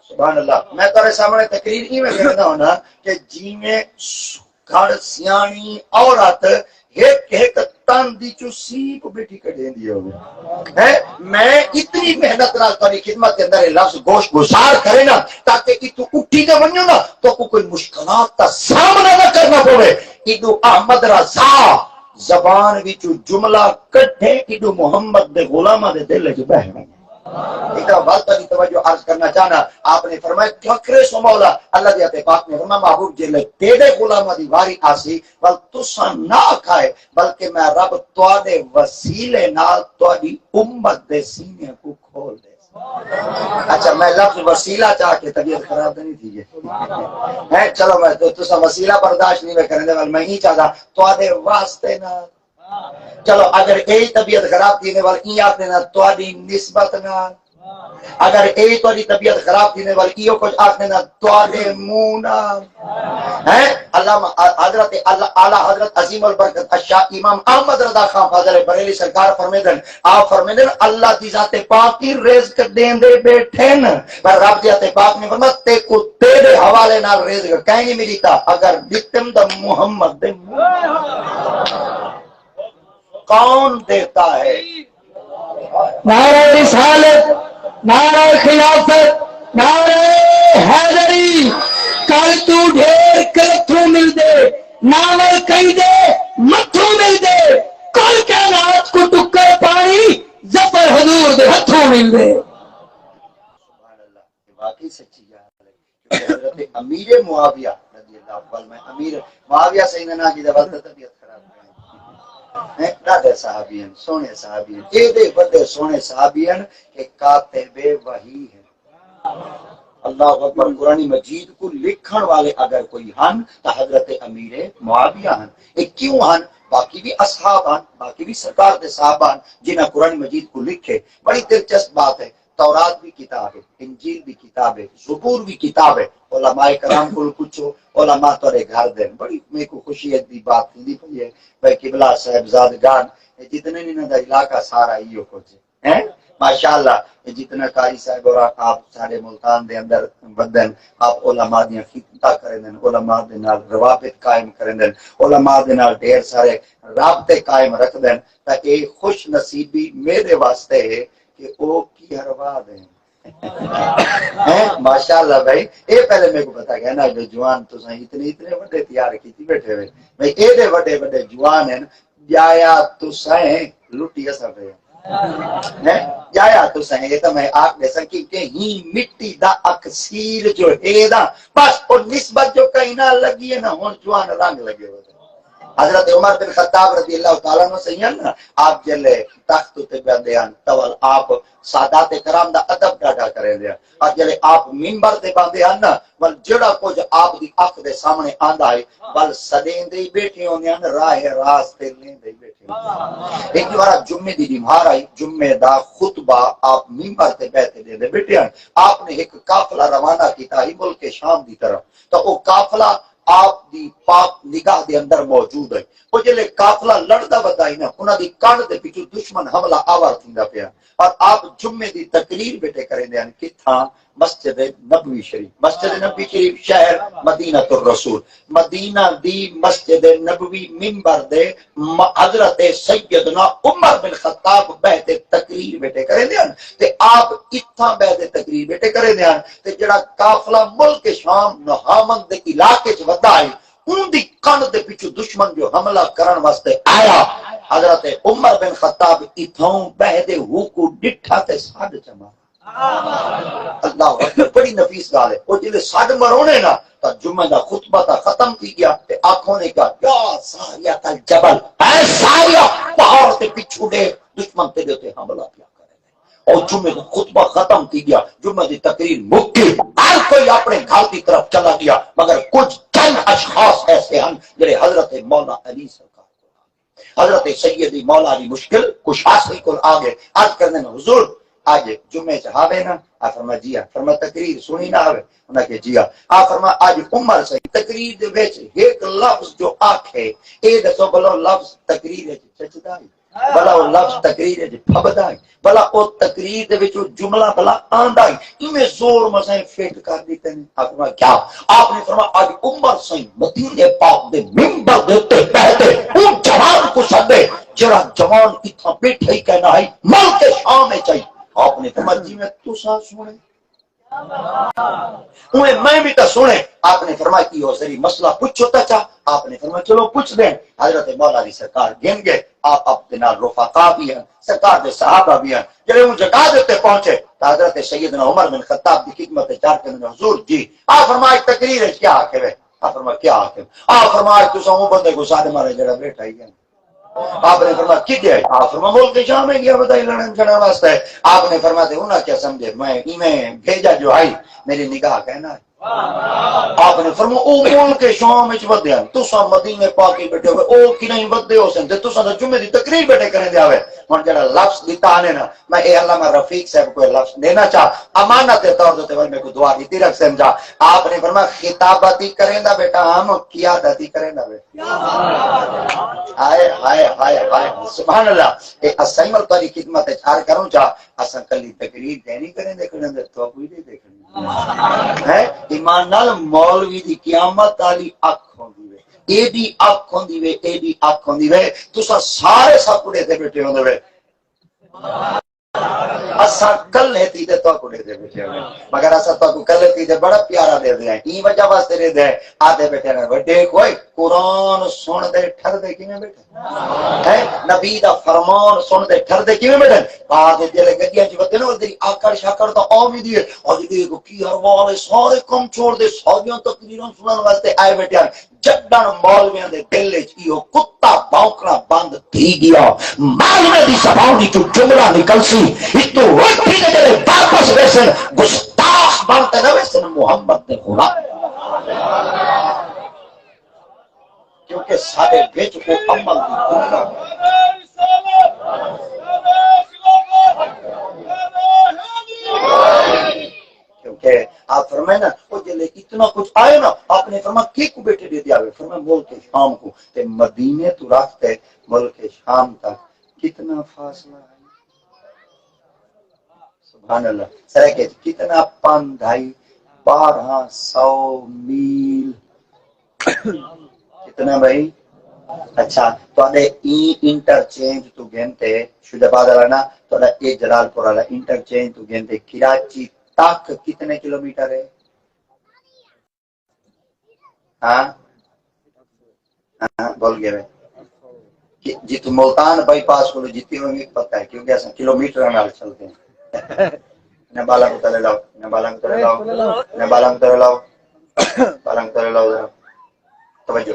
سبحان اللہ، میں تارے سامنے تقریر ہی میں کرنا ہونا کہ جی میں گھڑ سیانی عورت ایک تن دی چو سیپ بیٹھی کٹیں دی ہوگی میں اتنی محنت نال تاری خدمت کے اندر لفظ گوشت گزار کرے نا تاکہ اتو اٹھی نہ بنیو نا تو کوئی مشکلات کا سامنا نہ کرنا پڑے ادو احمد رضا زبان وچو جملہ کٹھے ادو محمد دے غلامہ دے دل جو بہ گئے ایک بات کی توجہ عرض کرنا چاہنا آپ نے فرمایا کیا کرے سو مولا اللہ دیاتے پاک نے فرمایا محبوب جلے تیرے غلامہ دی واری آسی بل تسا نہ کھائے بلکہ میں رب توڑے وسیلے نال توڑی امت دے سینے کو کھول دے۔ اچھا میں لفظ وسیلہ چاہ کے طبیعت خراب نہیں تھی ہے چلو میں تسا وسیلہ برداشت نہیں میں کرنے دے میں ہی چاہتا توڑے واسطے نال چلو اگر یہی طبیعت خراب تھی نے والی آپ نے نہ توڑی نسبت نہ اگر اے تاری طبیعت خراب تھی نے والی یہ کچھ آخنے نہ توارے مونا ہے علامہ حضرت اعلی حضرت عظیم البرکت اشاہ امام احمد رضا خان فاضل بریلی سرکار فرمیدن آپ فرمیدن اللہ دی ذات پاک کی رزق دین دے بیٹھے نا پر رب دی ذات پاک نے فرمایا تے کو تیرے حوالے نال رزق کہیں نہیں ملی تا اگر دکتم دا محمد دے کون دیتا ہے نعرہ رسالت نعرہ خلافت نعرہ حیدری کل تو ڈھیر کلتھوں مل دے ناول کہی دے متھوں مل دے کل کائنات کو ٹکر پانی ظفر حضور دے ہتھوں مل دے سبحان اللہ یہ واقعی سچی بات ہے کہ حضرت امیر معاویہ رضی اللہ عنہ میں امیر معاویہ سیدنا کی جب طبیعت خراب ہے دادے صحابی ہیں سونے صحابی ہیں اے دے بڑے سونے صحابی ہیں کہ کاتب وحی ہیں اللہ اکبر قرآن مجید کو لکھن والے اگر کوئی ہن تو حضرت امیر معاویہ ہیں ایک کیوں ہن باقی بھی اصحاب ہیں باقی بھی سرکار دے صحابہ ہیں جنہیں قرآن مجید کو لکھے بڑی دلچسپ بات ہے تورات بھی کتاب ہے انجیل بھی کتاب ہے زبور بھی کتاب ہے علماء کرام کو پوچھو علماء تورے گھر دیں بڑی میرے کو خوشی دی بات دی پئی ہے بھائی قبلہ صاحبزادگان جتنے انہاں دا علاقہ سارا ایو کچھ ہے ماشاءاللہ جتنا قاری صاحب اور آپ سارے ملتان دے اندر بدن آپ علماء دیاں خدمت کریں دیں علماء دے نال روابط قائم کریں دیں علماء دے نال ڈھیر سارے رابطے قائم رکھ دیں تا اے خوش نصیبی میرے واسطے ہے کہ او کی ہروا دیں ماشاءاللہ بھائی اے پہلے میں کو بتا گیا نا جو جوان تو سائیں اتنے بڑے تیار کیتی بیٹھے ہوئے بھائی اے دے بڑے جوان ہیں جایا تو سائیں لٹی اثر رہے جایا تو سائیں یہ تو میں آپ نے سکی کہ ہی مٹی دا اکسیر جو ہے دا بس اور نسبت جو کہیں نہ لگی ہے نا ہون جوان رنگ لگے ہوئے حضرت عمر بن خطاب رضی اللہ تعالیٰ عنہ سے نا آپ جلے تخت تے بیندے ہیں تول آپ سادات کرام دا ادب ڈاڈا کرے دیا اور جلے آپ منبر تے باندے ہیں نا ول جڑا کچھ آپ دی اکھ دے سامنے آندا ہے ول سدیں دے بیٹھے ہوندے ہیں راہ راستے لیں دے بیٹھے ہوندے ایک بار جمعے دی نماز آئی جمعے دا خطبہ آپ منبر تے بیٹھے دے بیٹھے ہیں آپ نے ایک قافلہ روانہ کیتا ہی ملک شام دی طرف تو وہ قافلہ آپ دی پاک نگاہ دے اندر موجود ہے وہ جلے قافلہ لڑدا ودائی نا انہاں دی کان دے پیچھے دشمن حملہ آور تھیندا پیا اور آپ جمعے دی تقریر بیٹے کریں دے ہیں کتھاں مسجد نبوی شریف مسجد نبوی شریف شہر مدینہ الرسول مدینہ دی مسجد نبوی منبر دے حضرت سیدنا عمر بن خطاب بیٹھے تقریر بیٹے کریں دے ہیں تے آپ اتھاں بیٹھے تقریر بیٹے کریں دے ہیں تے جڑا قافلہ ملک شام نہامن دے علاقے چ ودا ہے ان دی کان دے پیچھے دشمن جو حملہ کرن واسطے آیا حضرت عمر بن خطاب اتھوں بہدے ہو کو ڈٹھا تے ساڈ چما اللہ اکبر بڑی نفیس گال ہے او جے ساڈ مرونے نا تا جمعہ دا خطبہ تا ختم تھی گیا تے آنکھوں نے کہا یا ساریا تل جبل اے ساریا پہاڑ تے پیچھے دے دشمن تے تے حملہ کیا اور جمعے کا خطبہ ختم تھی گیا جمعہ دی تقریر مکی ہر کوئی اپنے گھر کی طرف چلا گیا مگر کچھ چند اشخاص ایسے ہیں جنہیں حضرت مولا علی سرکار کو حضرت سیدی مولا علی مشکل کشا سے کو آگے آج کرنے میں حضور آج جمعے چاہے نا آپ فرما جیا فرما تقریر سنی نہ آوے انہاں کہ جیا آپ فرما آج عمر سے تقریر دے وچ ایک لفظ جو آکھے اے دسو بلو لفظ تقریر ہے چچدا ہے بلا وہ لفظ تقریر ہے جی پھبدا ہے بلا وہ تقریر دے وچ جملہ بلا آندا ہے ایویں زور مسائیں فٹ کر دیتے ہیں آپ نے کیا آپ نے فرمایا آج عمر سے مدینے پاک دے منبر دے تے بیٹھے ان جوان کو سدے جڑا جوان اتنا بیٹھے ہی کہنا ہے ملک شام میں چاہیے آپ نے فرمایا جی میں تسا سنے میں بھی تو سنے آپ نے فرمایا کی ہو سری مسئلہ پوچھو تا چاہ آپ نے فرمایا چلو پوچھ دیں حضرت مولا علی سرکار گن گئے آپ اپنے نال رفقا بھی ہیں سرکار دے صحابہ بھی ہیں جب ان جگہ دیتے پہنچے تو حضرت سیدنا عمر بن خطاب کی خدمت چار کے اندر حضور جی آپ فرمایا تقریر ہے کیا آکے ہے آپ فرمایا کیا آکے آپ فرمایا تو سامو بندے کو ساتھ مارے جڑا بیٹھا ہی گیا آپ نے فرمایا کی دیا آپ فرمایا ملک شام میں گیا بتائی لڑن چڑھا واسطہ ہے آپ نے فرمایا تھے انہاں کیا سمجھے میں بھیجا جو آئی میری نگاہ کہنا ہے آپ نے فرمایا او ملک شام وچ ودیا تساں مدینے پاک کے بیٹھے ہوئے او کی نہیں ودے ہو سن تے تساں تے جمعے دی تقریر بیٹھے کرن دے آوے ہن جڑا لفظ دیتا نے نا میں اے علامہ رفیق صاحب کو لفظ دینا چاہ امانت کے طور تے میں کو دعا دیتی رکھ سمجھا آپ نے فرمایا خطابتی کریندا بیٹا ہم قیادتی کریندا بیٹا ہائے ہائے ہائے ہائے سبحان اللہ اے اسائمل تاری خدمت چار کروں چا اساں کلی تقریر دینی کریں دیکھنے دے تو کوئی نہیں دیکھنے ہے ایمان نال مولوی دی قیامت والی اکھ ہوندی وے اے دی اکھ ہوندی وے اے دی اکھ ہوندی وے تساں سارے سپڑے تے بیٹھے ہوندے وے اساں کلے تھی تے تو کو دے بیٹھے ہوئے مگر اساں تو کو کلے تھی تے بڑا پیارا دے دے ہیں کی وجہ واسطے دے دے آدھے بیٹھے نے بڑے کوئی قرآن سن دے ٹھر دے کیویں بیٹھے ہے نبی دا فرمان سن دے ٹھر دے کیویں بیٹھے آدھے جلے گڈیاں چ ودے نو دی آکڑ شاکڑ تو او وی دی اور دی کو کی ہر والے سارے کم چھوڑ دے ساریاں تقریراں سنن واسطے آئے بیٹھے جڈن مولویاں دے دل وچ ایو کتا بھونکنا بند تھی گیا مولوی دی زبان وچ جملہ نکل سی تو روٹی دے جڑے واپس ویسن گستاخ بنتے نہ ویسن محمد دے غلام کیونکہ سارے وچ کو عمل دی دنیا کیونکہ آپ فرمائے نا وہ جلے اتنا کچھ آئے نا آپ نے فرمایا کی کو بیٹھے دے دیا ہوئے فرمایا ملک شام کو تے مدینے تو رکھتے ملک شام تک کتنا فاصلہ ہے سبحان اللہ سرے کتنا 1200 میل کتنا بھائی اچھا تو انٹرچینج تو گھنٹے شداباد والا نا تو اے جلال پور والا انٹرچینج تو گھنٹے کراچی تک کتنے کلومیٹر ہے ہاں ہاں بول گئے جت ملتان بائی پاس کو جتنی ہوگی پتہ ہے کیونکہ ایسا کلومیٹر نال چلتے ہیں نہ بالا کو تلے لاؤ نہ بالا کو تلے لاؤ نہ بالا کو تلے لاؤ بالا کو تلے لاؤ توجہ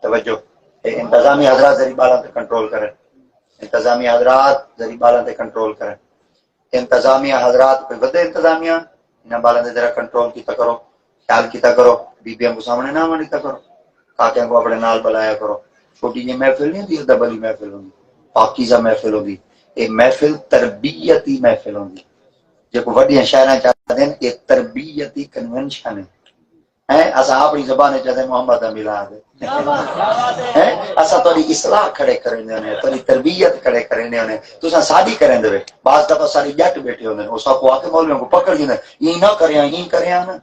توجہ انتظامی حضرات ذریعہ بالا پہ کنٹرول کریں انتظامی حضرات ذریعہ بالا پہ کنٹرول کریں انتظامیہ حضرات پہ بدے انتظامیہ انہیں بالا دے ذرا کنٹرول کیتا کرو خیال کیتا کرو بیبیاں کو سامنے نہ مانیتا کرو کاکیاں کو اپنے نال بلایا کرو چھوٹی جی محفل نہیں ہوتی دبلی محفل ہوگی پاکیزہ محفل ہوگی یہ محفل تربیتی محفل ہوگی جو وڈیاں شاعراں چاہتے ہیں یہ تربیتی کنونشن ہے اسا اپنی زبان چاہتے ہیں محمد میلاد ہے اسا تھوڑی اصلاح کھڑے کرنے نے تھوڑی تربیت کھڑے کرنے نے تساں ساری کریں دے بعض دفعہ ساری جٹ بیٹھے ہوندے او سب کو آ کے مولویوں کو پکڑ دیندے یہ نہ کریاں نا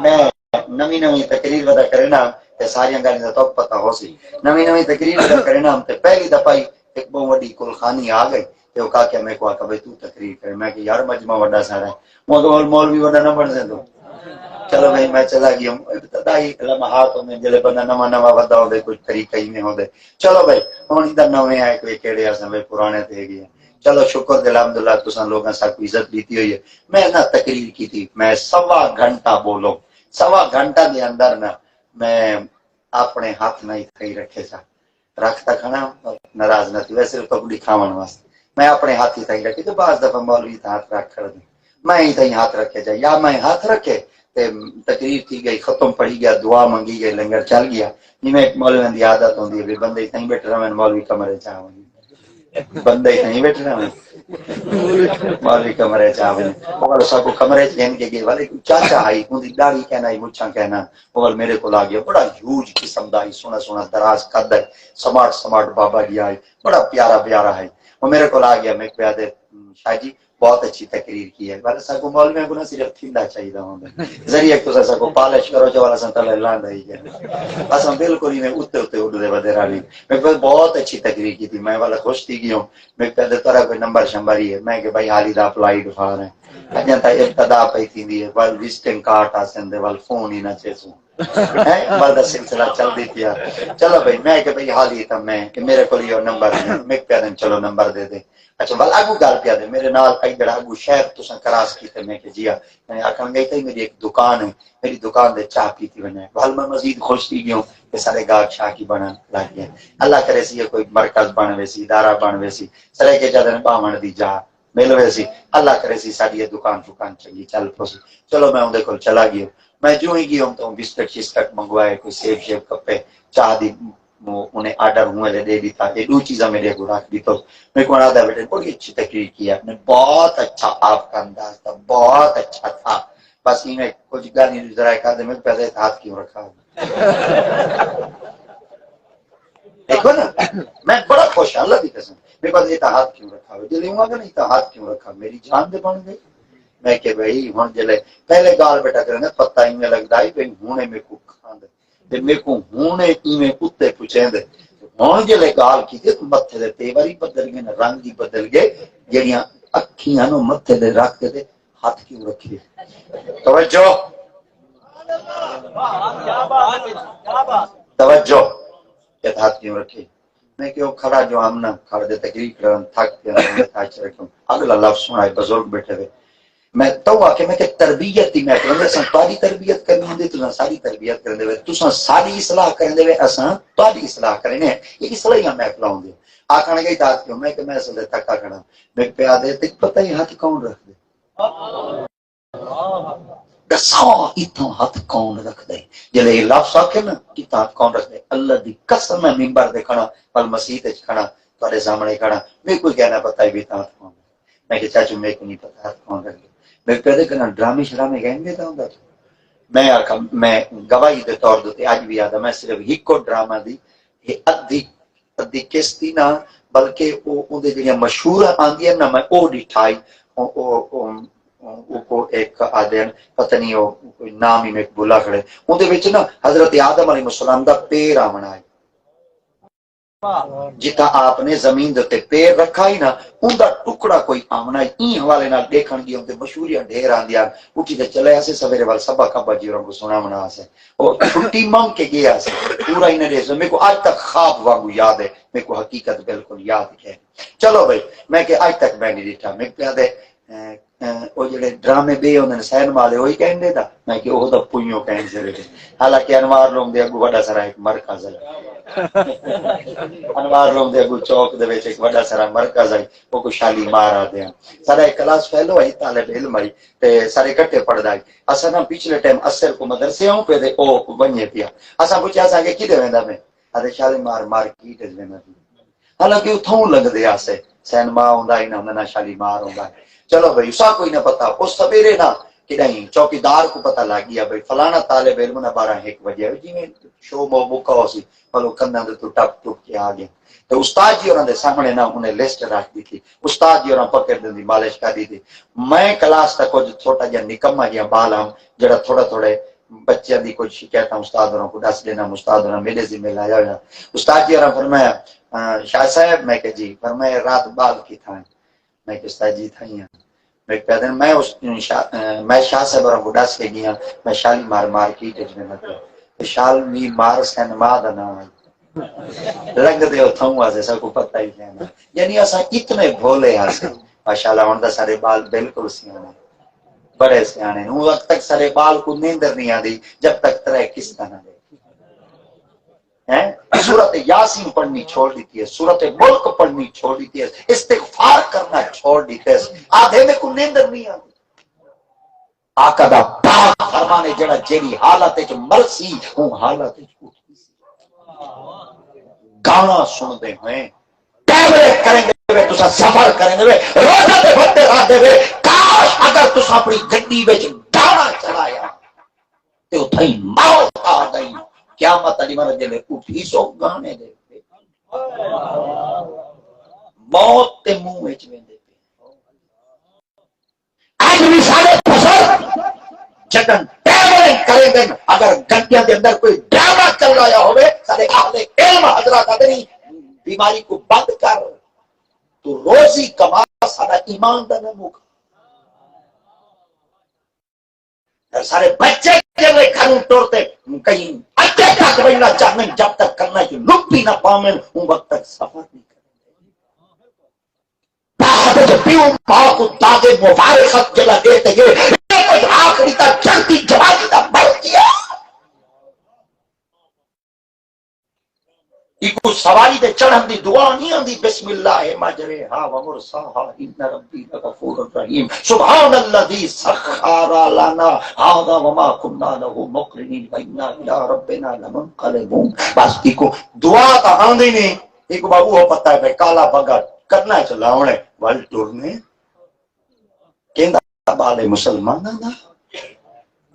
میں نویں تقریر ودا کرے نا تے ساری گلاں دا تو پتہ ہو سی نویں تقریر ودا کرے نا تے پہلی دفعہ ایک بہت بڑی کلخانی آ گئی تے او کہا کہ میں کو کہ تو تقریر کرے میں کہ یار مجمع بڑا سارا ہے مولوی بڑا نہ بن دے تو چلو بھائی میں چلا گیا ہوں ابتدائی لمحات میں جلے بندہ نواں ودا ہو دے کچھ طریقہ ہی نہیں ہو دے چلو بھائی ہن ادھر نویں آئے کوئی کیڑے اساں بھائی پرانے تے گئے چلو شکر دے الحمدللہ تساں لوگاں سب کو عزت دیتی ہوئی ہے میں نہ تقریر کی تھی میں 1.25 گھنٹہ بولو 1.25 گھنٹہ دے اندر نا میں اپنے ہاتھ نہیں کھئی رکھے سا رکھتا کھانا ناراض نہ تھی ویسے تو دکھاون واسطے میں اپنے ہاتھ ہی رکھی تو بعض دفعہ مولوی ہاتھ رکھ کر دیں میں ہی ہاتھ رکھے جا یا میں ہاتھ رکھے تقریر کی گئی ختم پڑھی گیا دعا منگی گئی لنگر چل گیا جی میں مولوی دی عادت ہوندی ہے بندے کہیں بیٹھ رہے مولوی کمرے چاہ بندے کہیں بیٹھ رہے مولوی کمرے چاہ اور سب کمرے چین کے گئے والے چاچا آئی اون دی داڑھی کہنا ہی مچھاں کہنا اور میرے کو آ گیا بڑا ہیوج قسم دا سونا سونا دراز قد ہے سمارٹ بابا جی آئے بڑا پیارا ہے وہ میرے کو آ گیا میں کہا دے شاہ جی بہت اچھی تقریر کی ہے والا سا کو مولویوں کو نہ صرف تھیندا چاہیے ہوندا ذریعہ تو سا کو پالش کرو جو والا سا تلے لاندا ہی گیا اساں بالکل ہی نہیں اوتے اڑدے ودے رالی میں کہ بہت اچھی تقریر کی تھی میں والا خوش تھی گیا میں کہتے ترا کوئی نمبر شمبر ہی ہے میں کہ بھائی حالی دا اپلائیڈ فار ہے اجا تا ابتدا پئی تھیندی ہے ول وزٹنگ کارڈ اسن دے ول فون ہی نہ چیسو ہے مرد سلسلہ چل دی پیا چلو بھائی میں کہ بھائی حالی تا میں کہ میرے کو یہ نمبر ہے میں کہہ چلو نمبر دے دے اچھا ول اگو گل پیا دے میرے نال کئی جڑا اگو شہر تساں کراس کیتے میں کہ جی میں آکھن گئی تے میری ایک دکان ہے میری دکان دے چاہ پیتی بنے ول میں مزید خوش تھی گیا کہ سارے گاہک شاہ کی بنن لگ گئے اللہ کرے سی کوئی مرکز بن ویسی ادارہ بن ویسی سرے کے جدن باون دی جا ملوے سی اللہ کرے سی ساری یہ دکان چنگی چل پوسی چلو میں اندر کول چلا گیا میں جو ہی گیا تو بسکٹ شسکٹ منگوائے کوئی سیب شیب کپے چاہ دی انہیں آرڈر ہوئے لے دے دیتا یہ دو چیزیں میرے کو رکھ دی تو میرے کو آدھا بیٹے بڑی اچھی تقریر کی آپ نے بہت اچھا آپ کا انداز تھا بہت اچھا تھا بس میں کچھ گالی ذرائع کہا دے میں پہلے ہاتھ کیوں رکھا دیکھو نا میں بڑا خوش اللہ کی قسم میرے پاس یہ ہاتھ کیوں رکھا ہوا جلے ہوا کہ نہیں تو ہاتھ کیوں رکھا میری جان دے بن گئی میں کہ بھائی ہوں جلے پہلے گال بیٹا کرنے پتہ ہی میں لگتا ہے بھائی ہونے میں کو کھان دے تے میرے کو ہونے میں کتے پوچھیں دے ہوں جلے گال کی تے متھے دے تیواری بدل گئے رنگ ہی بدل گئے جڑیاں اکھیاں نو متھے دے رکھ کے ہاتھ کیوں رکھے توجہ توجہ کہ ہاتھ کیوں رکھے میں کہ کھڑا جو ہم نہ کھڑے دے تقریر کرن تھک کے تاج رکھوں اگلا لفظ سنائے بزرگ بیٹھے ہوئے میں تو کہ میں کہ تربیت ہی میں کرنے سن تاری تربیت کرنی ہوندی تو ساری تربیت کرن دے تو ساری اصلاح کرن دے اساں تاری اصلاح کرنے یہ اصلاحیاں محفل ہوندی آکھن گئی تات کیوں میں کہ میں اصل تھکا کھڑا میں پیا دے تے پتہ ہی ہاتھ کون رکھ دے دسا اتنا ہاتھ کون رکھ دے جلے یہ لفظ آکھے نا اتنا ہاتھ کون رکھ دے اللہ دی قسم میں منبر دے کھڑا پر مسیح تے کھڑا تارے سامنے کھڑا میں کوئی کہنا پتہ ہی بھی ہاتھ کون میں کہ چاچو میں کو نہیں پتہ ہاتھ کون رکھ دے میں کہتے کہ ڈرامے شرامے کہیں گے تو میں آخا میں گواہی دے طور دے اج بھی یاد ہے میں صرف ایکو ڈرامہ دی یہ ادھی کشتی نہ بلکہ او دے جڑیاں مشہور آندیاں نہ میں او ڈٹھائی کو ایک آدھے پتہ نہیں ہو کوئی نام ہی میں بھولا کھڑے ان دے وچ نا حضرت آدم علیہ السلام دا پیر آمنا ہے جتا آپ نے زمین دے پیر رکھا ہی نا ان دا ٹکڑا کوئی آمنا ہے این حوالے نال دیکھن گیا ان دے مشہوریاں ڈھیر آندیاں اٹھی تے چلے اسے سویرے وال سبا کبا جی کو سنا منا سے اور چھٹی مانگ کے گیا سے پورا ہی نہ دے میرے کو آج تک خواب وانگو یاد ہے میرے کو حقیقت بالکل یاد ہے چلو بھائی میں کہ آج تک میں نہیں دیکھا میں کہہ دے وہ جڑے ڈرامے بے ہوندے سین والے وہی کہندے دا میں کہ او دا پوئیوں کہن سے حالانکہ انوار لوگ دے اگو بڑا سارا ایک مرکز ہے انوار لوگ دے اگو چوک دے وچ ایک بڑا سارا مرکز ہے وہ کو شالی مار آ دے سارا ایک کلاس فیلو ہے طالب علم ہے تے سارے اکٹھے پڑھدا ہے اساں نا پچھلے ٹائم اثر کو مدرسے ہوں پہ دے او ونجے پیا اساں پوچھیا سا کہ کدے ویندا میں ارے شالی مار مارکیٹ ویندا حالانکہ اتھوں لگ دے اسے سینما ہوندا ہی نہ شالی مار ہوندا چلو بھائی اسا کوئی نہ پتا اس سویرے نہ کہ نہیں چوکیدار کو پتہ لگ گیا بھائی فلانا طالب علم نہ 12-1 بجے جی میں شو مو بکا ہو سی پلو کنداں دے تو ٹپ ٹپ کے آ گیا تو استاد جی انہاں دے سامنے نہ انہیں لسٹ رکھ دی تھی استاد جی انہاں پکڑ دی مالش کر دی تھی میں کلاس تک کچھ چھوٹا جہا نکما جہا بال ہم جڑا تھوڑا تھوڑے بچیاں دی کچھ شکایت استاد انہاں کو دس دینا استاد انہاں میرے ذمہ لایا ہوا استاد جی انہاں فرمایا شاہ صاحب میں کہ جی فرمایا رات بال کی تھا میں کہ استاد جی تھا میں کہتے ہیں میں شاہ صاحب اور بڑھاس کے گیا میں شالی مار کی ٹچنے لگا شال می مار سینما دا نام لگ دے اتھوں واسے سب کو پتہ ہی نہیں یعنی اساں اتنے بھولے ہاسے ماشاءاللہ ہن دا سارے بال بالکل سیانے بڑے سیانے ہوں وقت تک سارے بال کو نیندر نہیں آندی جب تک ترے کس طرح دے سورت یاسین پڑھنی چھوڑ دیتی ہے سورت ملک پڑھنی چھوڑ دیتی ہے استغفار کرنا چھوڑ دیتے ہے آدھے میں کو نیندر نہیں آتی آقا دا پاک فرمانے جڑا جیڑی حالت وچ مرسی ہوں حالت وچ اٹھی سی گانا سن دے ہوئے ٹیبلٹ کریں گے تسا سفر کریں گے روزہ دے بندے راہ دے کاش اگر تسا اپنی گڈی وچ گانا چلایا تے اوتھے موت آ گئی قیامت علی مرد جلے اٹھی سو گانے دے موت تے منہ وچ ویندے آج بھی سارے پسند جگن ٹیبلنگ کریں گے اگر گھنٹیاں دے اندر کوئی ڈرامہ چل رہا ہوئے سارے اہل علم حضرات ادری بیماری کو بند کر تو روزی کما سارا ایمان دا نمو سارے بچے جب گھروں ٹورتے کہیں اچھے تک رہنا چاہنے جب تک کرنا ہے کہ لک بھی نہ پامیں ان وقت تک سفر نہیں کریں گے پیوں ماں کو دادے مبارکت جلا دیتے گئے آخری تک چلتی جوانی تک بڑھ گیا ایکو سواری دے چڑھن دی دعا نہیں آندی بسم اللہ مجریہا و مرساہا ان ربی لغفور الرحیم سبحان الذی سخر لنا ھذا وما كنا له مقرنین وانا الی ربنا لمنقلبون. بس ایکو دعا تا آندی نہیں. ایک بابو ہو پتہ ہے کالا بگا کرنا چلاونے ول ٹرنے کہندا بالے مسلماناں دا.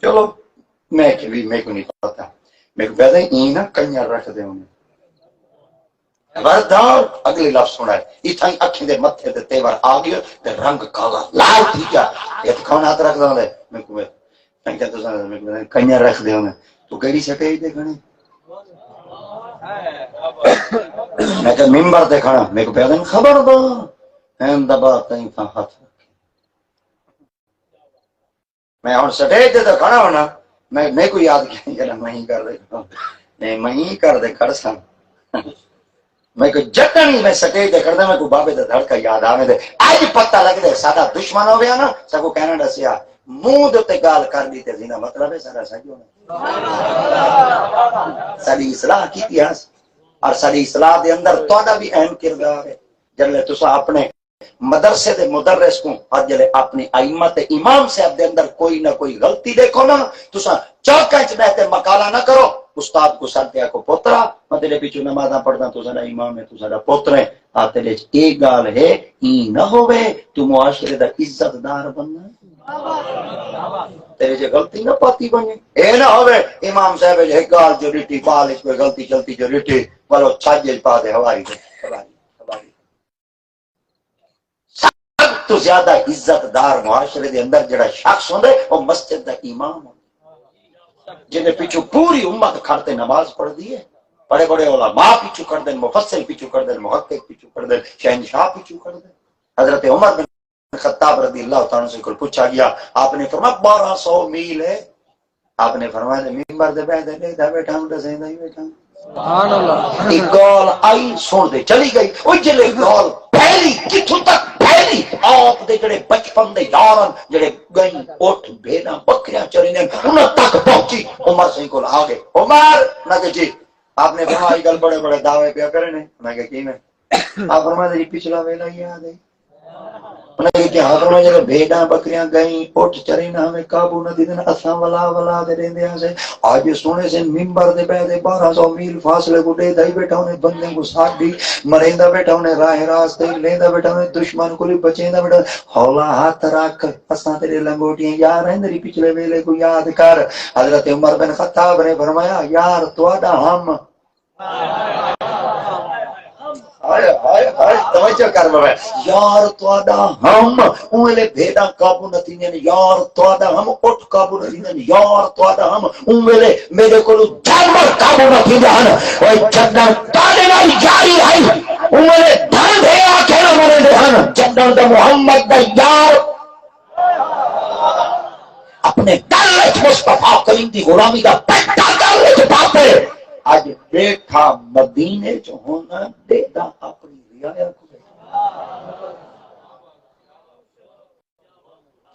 چلو میں کہ بھی میں کو نہیں پتا میں کو کہدا این نہ کنجر رکھ دے انہیں خبردار. اگلے لفظ سنا ہے اتھائی اکھیں دے متھے تے تیور آ گیا تے رنگ کالا لال تھی گیا. یہ تو کون ہاتھ رکھ دا ہے میں کو میں کہتا سنا میں کو کنجر رکھ دے انہیں تو کیڑی سٹے دے کھنے میں کہ منبر تے کھڑا میں کو کہدا خبردار این دبا تیں تھا ہاتھ میں ہن سٹے تے کھڑا ہونا میں کو یاد کیا کہ میں ہی کر دے میں ہی کر دے کر سا میں کو جتنی میں سٹے تے کردا میں کو بابے دا دھڑکا یاد آوے دے اج پتہ لگ دے ساڈا دشمن ہو گیا نا سگو کہنا دسیا منہ تے گال کر دی تے زینا مطلب ہے سارا سجو ساری اصلاح کی اور ساری اصلاح دے اندر تہاڈا بھی اہم کردار ہے. جلے تساں اپنے مدرسے دے مدرس کو اور جلے اپنی ائمہ تے امام صاحب دے اندر کوئی نہ کوئی غلطی دیکھو نا تساں چوکاں وچ بیٹھ کے مقالہ نہ کرو. استاد کو سدیا کو پوترا میں تیرے پیچھے نمازاں پڑھدا تو ساڈا امام ہے تو ساڈا پوتر ہے آ تیرے وچ ایک گال ہے ای نہ ہوے تو معاشرے دا عزت دار بننا تیرے جو غلطی نہ پاتی بنے اے نہ ہوے امام صاحب ایک گال جو ریٹی پال کوئی غلطی چلتی جو ریٹی بولو چھاجے پا دے ہوائی دے سب تو زیادہ عزت دار معاشرے دے اندر جڑا شخص ہوندا ہے وہ مسجد دا امام ہوندا جنہیں پیچھو پوری امت کھڑتے نماز پڑھ دی ہے. بڑے بڑے علماء پیچھو کر دیں مفسر پیچھو کر دیں محقق پیچھو کر دیں شہنشاہ پیچھو کر دیں. حضرت عمر بن خطاب رضی اللہ تعالیٰ سے کل پوچھا گیا آپ نے فرمایا 1200 میل ہے. آپ نے فرمایا ممبر دے بیٹھے لے دا بیٹھا ہوں تے سیندا ہی بیٹھا ہوں سبحان اللہ. ایک گال آئی سن دے چلی گئی او جلے گال پھیلی کتھوں تک پھیلی آپ دے جڑے بچپن دے یارن جڑے گئی اٹھ بھیڑاں بکریاں چریندے انہاں تک پہنچی. عمر سے کول آ گئے عمر نہ کہ جی آپ نے فرمایا گل بڑے بڑے دعوے پیا کرے نے میں کہ کی میں آپ فرمایا جی پچھلا ویلا یاد ہے انہیں کہ ہاتھوں میں جب بھیڑاں بکریاں گئیں اٹھ چرینا ہمیں قابو نہ دیدن اساں ولا ولا دے رہندے ہیں سے آج سونے سے منبر دے بیٹھے 1200 میل فاصلے کو دے دائی بیٹھا انہیں بندے کو ساتھ دی مریندا بیٹھا انہیں راہ راستے لیندا بیٹھا انہیں دشمن کو بچیندا بیٹھا ہولا ہاتھ رکھ اساں تیرے لنگوٹیاں یار ہیں میری پچھلے ویلے کو یاد کر. حضرت عمر بن خطاب نے فرمایا یار تواڈا ہم آئے آئے آئے توجہ کر بابا یار تواڈا ہم اولے بھیڑاں قابو نہ تھیندے یار تواڈا ہم اٹھ قابو نہ تھیندے یار تواڈا ہم اولے میرے کولو جانور قابو نہ تھیندے ہن اوے جداں تاڈے نال جاری ہے اولے دھن دے آکھے نہ مرندے ہن جداں دا محمد دا یار اپنے دل وچ مصطفیٰ کریم دی غلامی دا پٹا دل وچ پاپے اج بیٹھا مدینے چ ہونا دیدا اپنی رعایا کو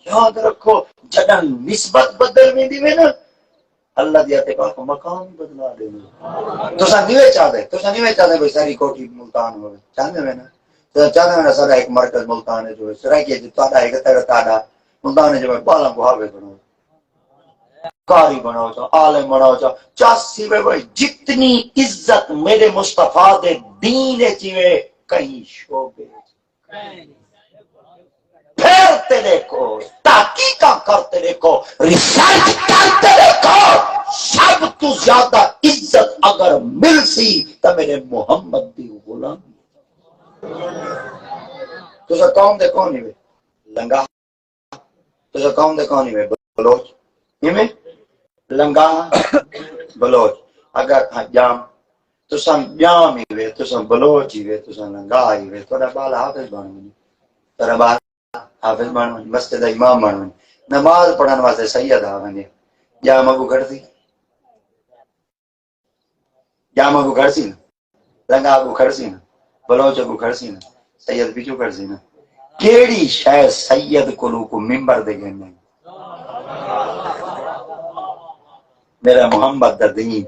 یاد رکھو جڑا نسبت بدل ویندی وے نا اللہ دی اتباع کو مقام بدلا دے. تساں نیوے چاہتے بھئی ساری کوٹھی ملتان ہوے چاہندے وے نا تو چاہندے وے سارا ایک مرکز ملتان ہے جو سرائیے جو تہاڈا ہے تہاڈا ملتان ہے جو بالا کو حافظ بنو قاری بناؤ چا عالم بناؤ چا چاسی وے بھائی جتنی عزت میرے مصطفیٰ دے دین چیوے کہیں شعبے پھیرتے دیکھو تحقیقہ کرتے دیکھو ریسرچ کرتے دیکھو سب تو زیادہ عزت اگر مل سی تو میرے محمد دی غلام تو سا قوم دے کون ہی وے لنگا تو سا قوم دے کون ہی وے بلوچ میں لنگا بلوچ اگر جام تو سن جام ہی وے تو سن بلوچ ہی وے تو سن لنگا ہی وے تو بال حافظ بن گئی تیرا بال حافظ بن گئی مسجد امام بن گئی نماز پڑھن واسطے سید آ گئے جام کو گھڑتی جام کو گھڑسی نا لنگا کو گھڑسی نا بلوچ کو گھڑسی نا سید پیچھو گھڑسی نا کیڑی شے سید کو منبر دے گئے نہیں میرا محمد دا دین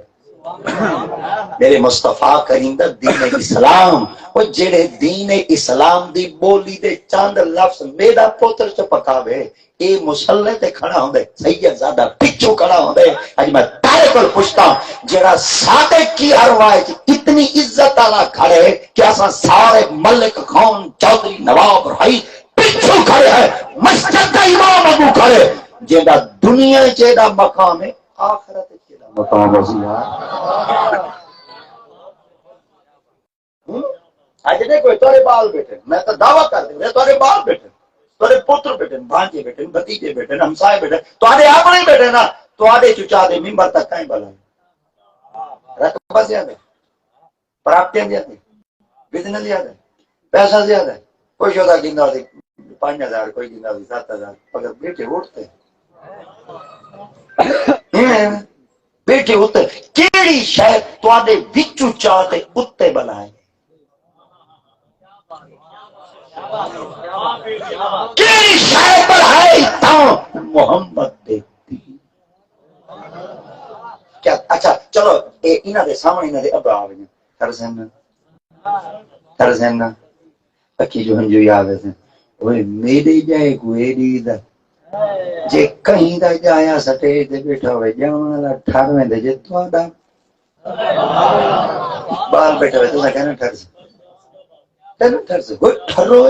میرے مصطفیٰ کریم دا دین اسلام وہ جڑے دین اسلام دی بولی دے چاند لفظ میرا پوتر چ پکاوے اے مسلے تے کھڑا ہوندے سید زادہ پچھو کھڑا ہوندے اج میں تارے کول پوچھتا ہوں جڑا صادق کی ارواح اتنی عزت والا کھڑے کہ اساں سارے ملک خان چودھری نواب رہی پچھو کھڑے ہے مسجد دا امام ابو کھڑے جیڑا دنیا جیڑا مقام ہے آخرت جیڑا مقام ہے اج نہیں کوئی تورے بال بیٹھے میں تو دعویٰ کر دوں تورے بال بیٹھے تورے پتر بیٹھے بھانجے بیٹھے بھتیجے بیٹھے ہمسائے بیٹھے تورے اپنے بیٹھے نا تورے چچا دے منبر تک کہیں بلا رقبہ زیادہ پراپتیاں زیادہ بزنس زیادہ پیسہ زیادہ کوئی شودا گندا دی 5000 کوئی گندا دی 7000 اگر بیٹھے اٹھتے بیٹھے اٹھتے کیڑی شے تواڈے وچوں چاہتے اتے بلائے کیڑی شے بلائے تا محمد دیتی کیا اچھا چلو انہاں دے سامنے انہاں دے ابا آ گئے ترزن اکی جو ہنجو یاد ہے وہ میرے جائے کوئی دا جے کہیں دا جایا سٹیج تے بیٹھا ہوئے جاواں والا ٹھارویں دے جے تواڈا بال بیٹھا ہوئے تو کہنا ٹھرس وہ ٹھرو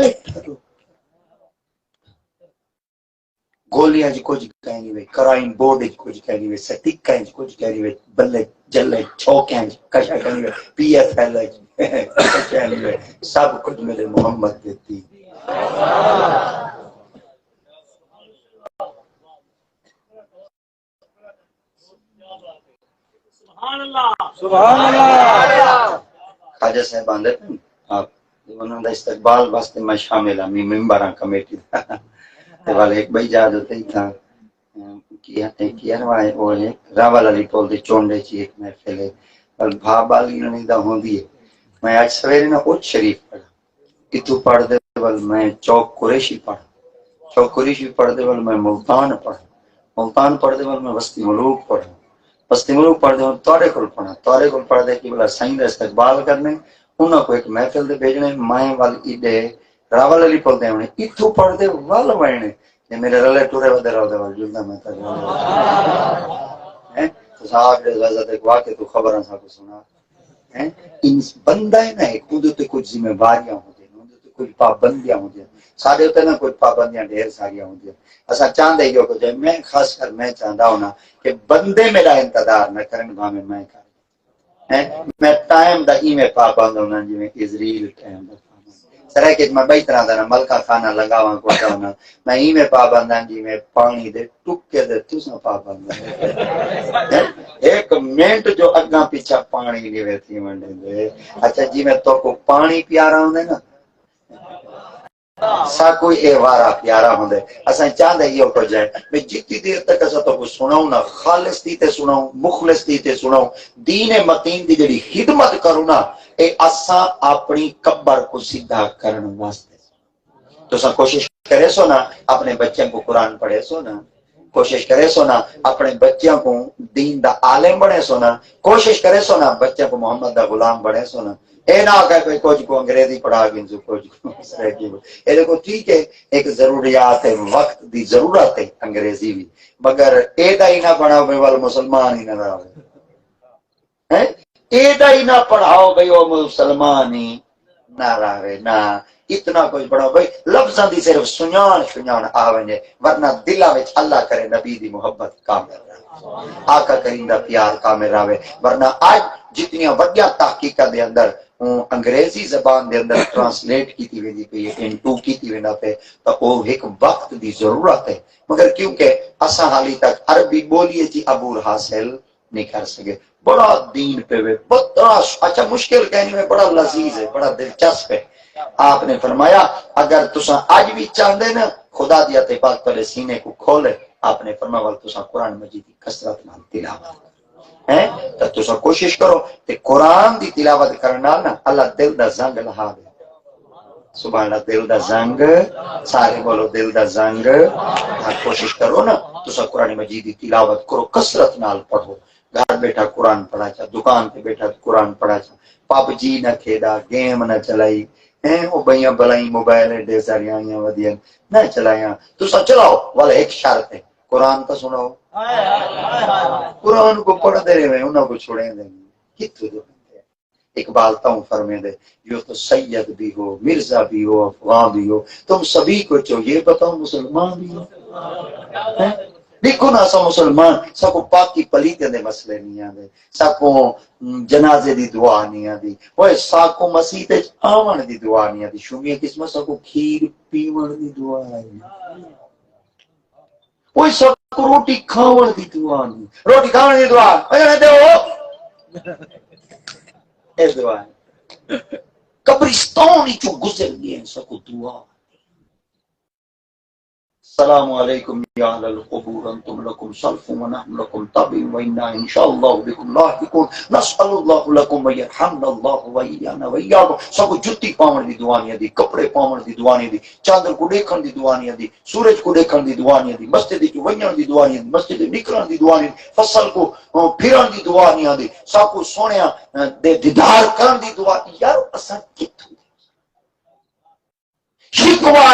گولیاں جی کچھ کہیں گے کرائم بورڈ کچھ کہیں گے سٹکاں کچھ کہیں گے بلے جلے چوکاں کشا کہیں گے پی ایس ایل کہیں گے سب کچھ میرے محمد دیتی سبحان اللہ خواجہ صاحب آندے آپ انہوں نے استقبال واسطے میں شامل ہوں ممبراں کمیٹی تے والے ایک بھائی جاد ہوتے ہی تھا کیا روائے وہ راول علی پول دے چونڈے چی ایک محفل ہے اور بھا بالی نہیں دا ہوندی ہے میں آج سویرے نہ اٹھ شریف پڑھا اتو پڑھ دے ول میں چوک قریشی پڑھا چوک قریشی پڑھ دے ول میں ملتان پڑھا ملتان پڑھ دے ول میں وسطی ملوک پڑھا بستی ملوک پڑھ دے تورے کل پڑھ دے کہ بلا سائیں دا استقبال کرنے انہوں کو ایک محفل دے بھیجنے مائیں وال ایڈے راول علی پڑھ دے ہونے اتھو پڑھ دے وال وائنے یہ میرے رلے ٹورے ودے رو دے وال جلدہ میں تا تو صاحب دے غزت ایک واقع تو خبران صاحب کو سنا ان بندہ ہے نا ایک اندھو تے کچھ ذمہ واریاں ہوں دے اندھو تے کچھ پابندیاں ہوں دے سارے ہوتے نا کچھ پابندیاں ڈھیر ساریاں ہوں دے ایسا چاندے ہی ہو جائے میں خاص کر میں چاندہ ہونا کہ بندے میرا انتظار نہ کریں بھامے میں کر میں ٹائم دا ای میں پابند ہونا جی میں ازریل ٹائم دا سرے کہ میں بئی طرح دا ملکہ خانہ لگاواں کو ہونا میں ای میں پابند ہوں جی میں پانی دے ٹکے دے تساں پابند ہوں ایک منٹ جو اگاں پیچھا پانی نہیں ویتی منڈے دے اچھا جی میں تو کو پانی پیارا ہوں دے نا سا کوئی اے وارا پیارا ہوں دے اساں چاندے ہی ہو جائے میں جتنی دیر تک اساں تو کو سناؤں نا خالص دیتے سناؤں مخلص دیتے سناؤں دین متین دی جڑی خدمت کروں نا اے اساں اپنی قبر کو سیدھا کرن واسطے تو سا کوشش کرے سو نا اپنے بچوں کو قرآن پڑھے سو نا کوشش کرے سو نا اپنے بچوں کو دین دا عالم بنے سو نا کوشش کرے سو نا بچوں کو محمد دا غلام بنے سو نا اے نہ کہ کوئی کچھ کو انگریزی پڑھا گنجو کچھ کو اسرے کی اے دیکھو ٹھیک ہے ایک ضروریات ہے وقت دی ضرورت ہے انگریزی بھی مگر اے دا ہی نہ پڑھاؤ بھئی وال مسلمان ہی نہ رہو اے دا ہی نہ پڑھاؤ بھئی وہ مسلمان ہی نہ رہے نہ اتنا کچھ پڑھاؤ بھئی لفظاں دی صرف سنان آویں ورنہ دلاں وچ اللہ کرے نبی دی محبت کامل رہے آقا کریم دا پیار کامل رہے ورنہ آج جتنی وڈیاں تحقیقات دے اندر انگریزی زبان دے اندر ٹرانسلیٹ کیتی ویندی پئی انٹو کیتی ویندا پے تو او ایک وقت دی ضرورت ہے مگر کیونکہ اساں حالی تک عربی بولیے جی عبور حاصل نہیں کر سکے بڑا دین پہ بڑا اچھا مشکل کہنے میں بڑا لذیذ ہے بڑا دلچسپ ہے آپ نے فرمایا اگر تساں آج بھی چاہندے نا خدا دی عطا پاک تلے سینے کو کھولے آپ نے فرمایا ول تساں قرآن مجید کی کثرت نال تلاوت ہیں تو تساں کوشش کرو کہ قرآن دی تلاوت کرنا نا اللہ دل دا زنگ لہا دے سبحان اللہ دل دا زنگ سارے بولو دل دا زنگ کوشش کرو نا تساں قرآن مجید کی تلاوت کرو کثرت نال پڑھو گھر بیٹھا قرآن پڑھا چا، دکان پہ بیٹھا قرآن پڑھا چا، پب جی نہ کھیدا، گیم نہ چلائی، وہ بھائیاں بلائی موبائل ڈے ساری آئیاں ودیاں نہ چلائیاں، تو سب چلاؤ والا ایک شرط ہے قرآن کا سناؤ، قرآن کو پڑھتے رہے انہوں کو چھوڑیں دیں کتوں دے بندے اقبال تاؤں فرمے دے جو تو سید بھی ہو، مرزا بھی ہو، افغان بھی ہو، تم سبھی کو یہ بتاؤ مسلمان بھی ہو، دیکھو نا سا مسلمان سب کو پاکی پلیتے دے مسئلے نہیں آدھے، سب کو جنازے دی دعا نہیں آدھی، وہ سب کو مسیح تے آون دی دعا نہیں آدھی، شمیہ قسمت سب کو کھیر پیون دی دعا ہے، وہ سب کو روٹی کھاون دی دعا نہیں، روٹی کھاون دی دعا اگر دے ہو اے دعا ہے، قبرستان چو گزر گئے سب کو دعا۔ السلام علیکم یا اہل القبور انتم لکم سلف ونحن لکم تبع وإنا ان شاء اللہ بكم لاحقون نسأل اللہ لکم ویرحمنا اللہ وإیانا وإیاکم۔ سب جتی پاون دی دعا نہیں دی، کپڑے پاون دی دعا نہیں دی، چاندر کو دیکھن دی دعا نہیں دی، سورج کو دیکھن دی دعا نہیں دی، مسجد کی ونجن دی دعا نہیں دی، مسجد نکلن دی دعا نہیں دی، فصل کو پھرن دی دعا نہیں دی، سب کو سونیا دے دیدار کرن دی دعا۔ یار اساں کتھوں شکوا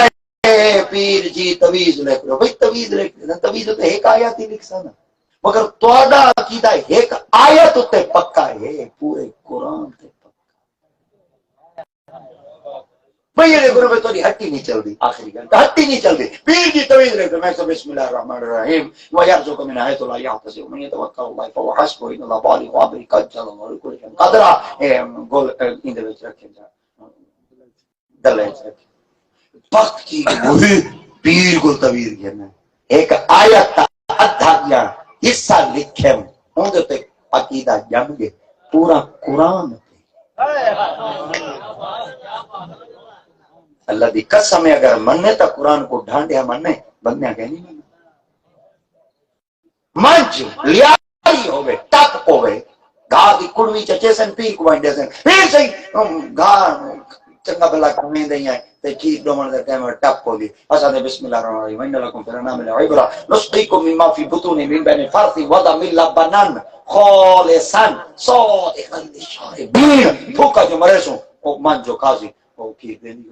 پیر جی تویز لکھ لو، بھئی تویز لکھ لو، تویز تو ایک آیت ہی لکھ سنا، مگر توڑا عقیدہ ایک آیت تے پکا ہے، پورے قرآن تے پکا۔ بھئی یہ دیکھو میں تو ہٹی نہیں چل دی، آخری گل ہٹی نہیں چل دی، پیر جی تویز لکھ لو، میں سب بسم اللہ الرحمن الرحیم وَيَرْزُقُ مِنْ حَيْثُ لَا يَحْتَسِبُ وَمَن يَتَوَكَّلْ عَلَى اللَّهِ فَهُوَ حَسْبُهُ إِنَّ اللَّهَ بَالِغُ أَمْرِهِ قَدْ جَعَلَ اللَّهُ لِكُلِّ شَيْءٍ قَدْرًا۔ گول اندے وچ رکھے جا گلے وچ رکھے پکی وہی پیر کو تویز کہنا ایک آیت کا ادھا یا حصہ لکھے ہوں جو تے عقیدہ جم گے پورا قرآن اللہ دی قسم ہے اگر مننے تا قرآن کو ڈھانڈیا مننے بندیاں کہ نہیں منج لیائی ہوئے ٹپ ہوئے گھا دی کڑوی چچے سن پیر کو بائنڈے سن پیر سے گھا چنگا بلا کھویں دیں ہیں تے کھیر ڈومن دے ٹائم ٹپ ہو دی اساں بسم اللہ الرحمن الرحیم وَإِنَّ لَكُمْ فِي الْأَنْعَامِ لَعِبْرَةً نُسْقِيكُم مِّمَّا فِي بُطُونِهِ مِن بَيْنِ الْفَرْثِ وَدَمٍ لَبَنًا خَالِصًا صَادِقًا لِلشَّارِبِينَ بھوکا جو مرے سو او من جو قاضی او کھیر دے دی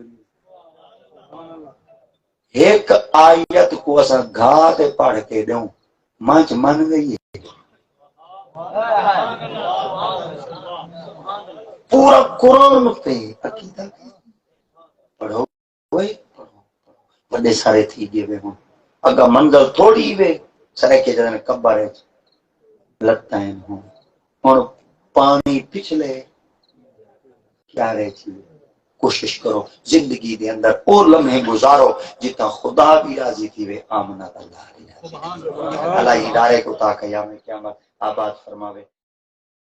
ایک آیت کو اساں گھا تے پڑھ کے دیوں منچ من گئی پورا قرآن پہ عقیدہ پڑھو ہوئے بڑے سارے تھی گئے وے ہوں اگر منزل تھوڑی وے سرے کے جدن کبارے لگتا ہے ہوں اور پانی پچھلے کیا رہے چیز کوشش کرو زندگی دے اندر اور لمحے گزارو جتا خدا بھی راضی تھی وے آمنت اللہ اللہ ہدایت کو تا قیام قیامت آباد فرماوے۔